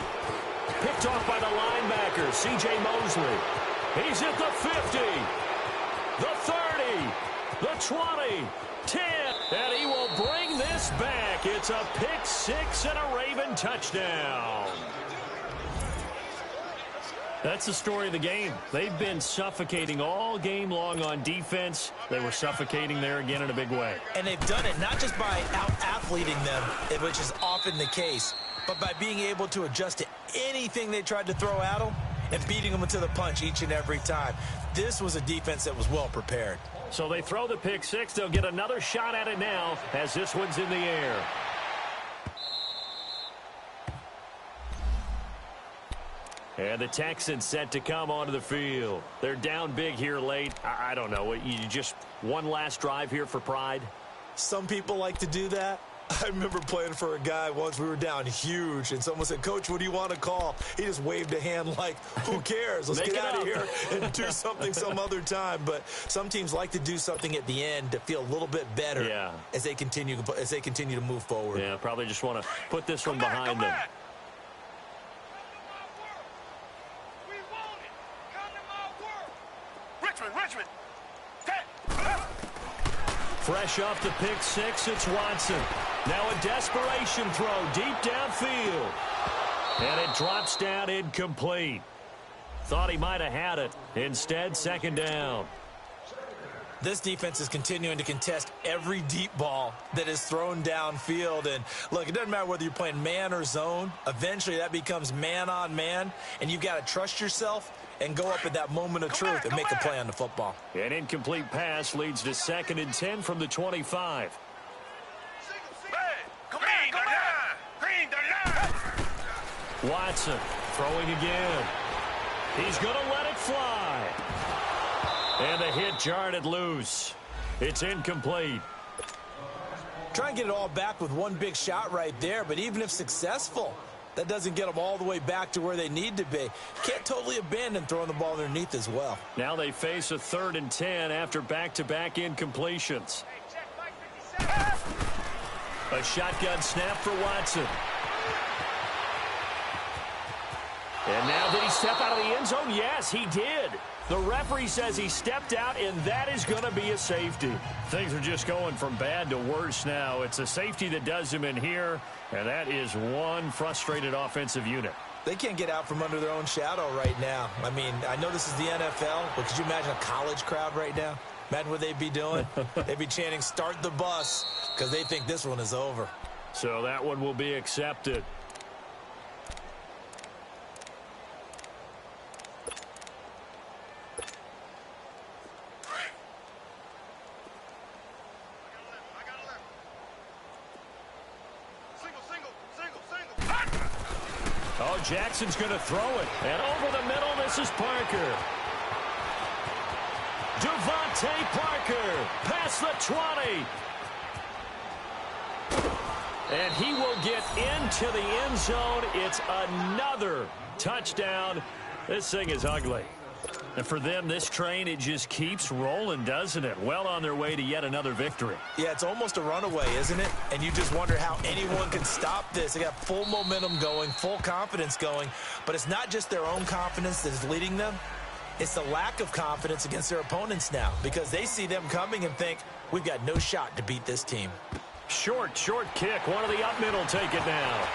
Picked off by the linebacker, C.J. Mosley. He's at the 50, the 30, the 20, 10, and he will bring this this back. It's a pick six and a Raven touchdown. That's the story of the game. They've been suffocating all game long on defense. They were suffocating there again in a big way. And they've done it not just by out-athleting them, which is often the case, but by being able to adjust to anything they tried to throw at them and beating them to the punch each and every time. This was a defense that was well prepared. So they throw the pick six. They'll get another shot at it now as this one's in the air. And the Texans set to come onto the field. They're down big here late. I don't know. You just one last drive here for pride? Some people like to do that. I remember playing for a guy once. We were down huge, and someone said, "Coach, what do you want to call?" He just waved a hand like, who cares? Let's get out of here and do something some other time. But some teams like to do something at the end to feel a little bit better as they continue to move forward. Yeah, probably just want to put this one behind them. Richmond. Fresh off the pick six, it's Watson. Now a desperation throw deep downfield. And it drops down incomplete. Thought he might have had it. Instead, second down. This defense is continuing to contest every deep ball that is thrown downfield. And, look, it doesn't matter whether you're playing man or zone. Eventually, that becomes man on man, and you've got to trust yourself and go up at that moment of truth and make a play on the football. An incomplete pass leads to 2nd and 10 from the 25. Green the line. Watson throwing again. He's going to let it fly. And the hit jarred it loose. It's incomplete. Try and get it all back with one big shot right there, but even if successful, that doesn't get them all the way back to where they need to be. Can't totally abandon throwing the ball underneath as well. Now they face a 3rd and 10 after back-to-back incompletions. A shotgun snap for Watson. And now did he step out of the end zone? Yes, he did. The referee says he stepped out, and that is going to be a safety. Things are just going from bad to worse now. It's a safety that does him in here, and that is one frustrated offensive unit. They can't get out from under their own shadow right now. I mean, I know this is the NFL, but could you imagine a college crowd right now? Imagine what they'd be doing. They'd be chanting, "Start the bus," because they think this one is over. So that one will be accepted. Oh, Jackson's going to throw it. And over the middle, this is Parker. Devontae Parker past the 20. And he will get into the end zone. It's another touchdown. This thing is ugly. And for them, this train, it just keeps rolling, doesn't it? Well on their way to yet another victory. Yeah, it's almost a runaway, isn't it? And you just wonder how anyone can stop this. They got full momentum going, full confidence going. But it's not just their own confidence that is leading them. It's the lack of confidence against their opponents now, because they see them coming and think, we've got no shot to beat this team. Short kick. One of the up middle take it now.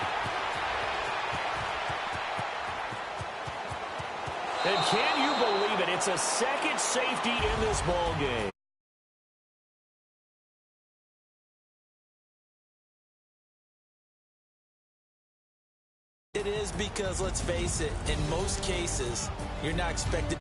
And can you believe it? It's a second safety in this ball game. It is because, let's face it, in most cases, you're not expected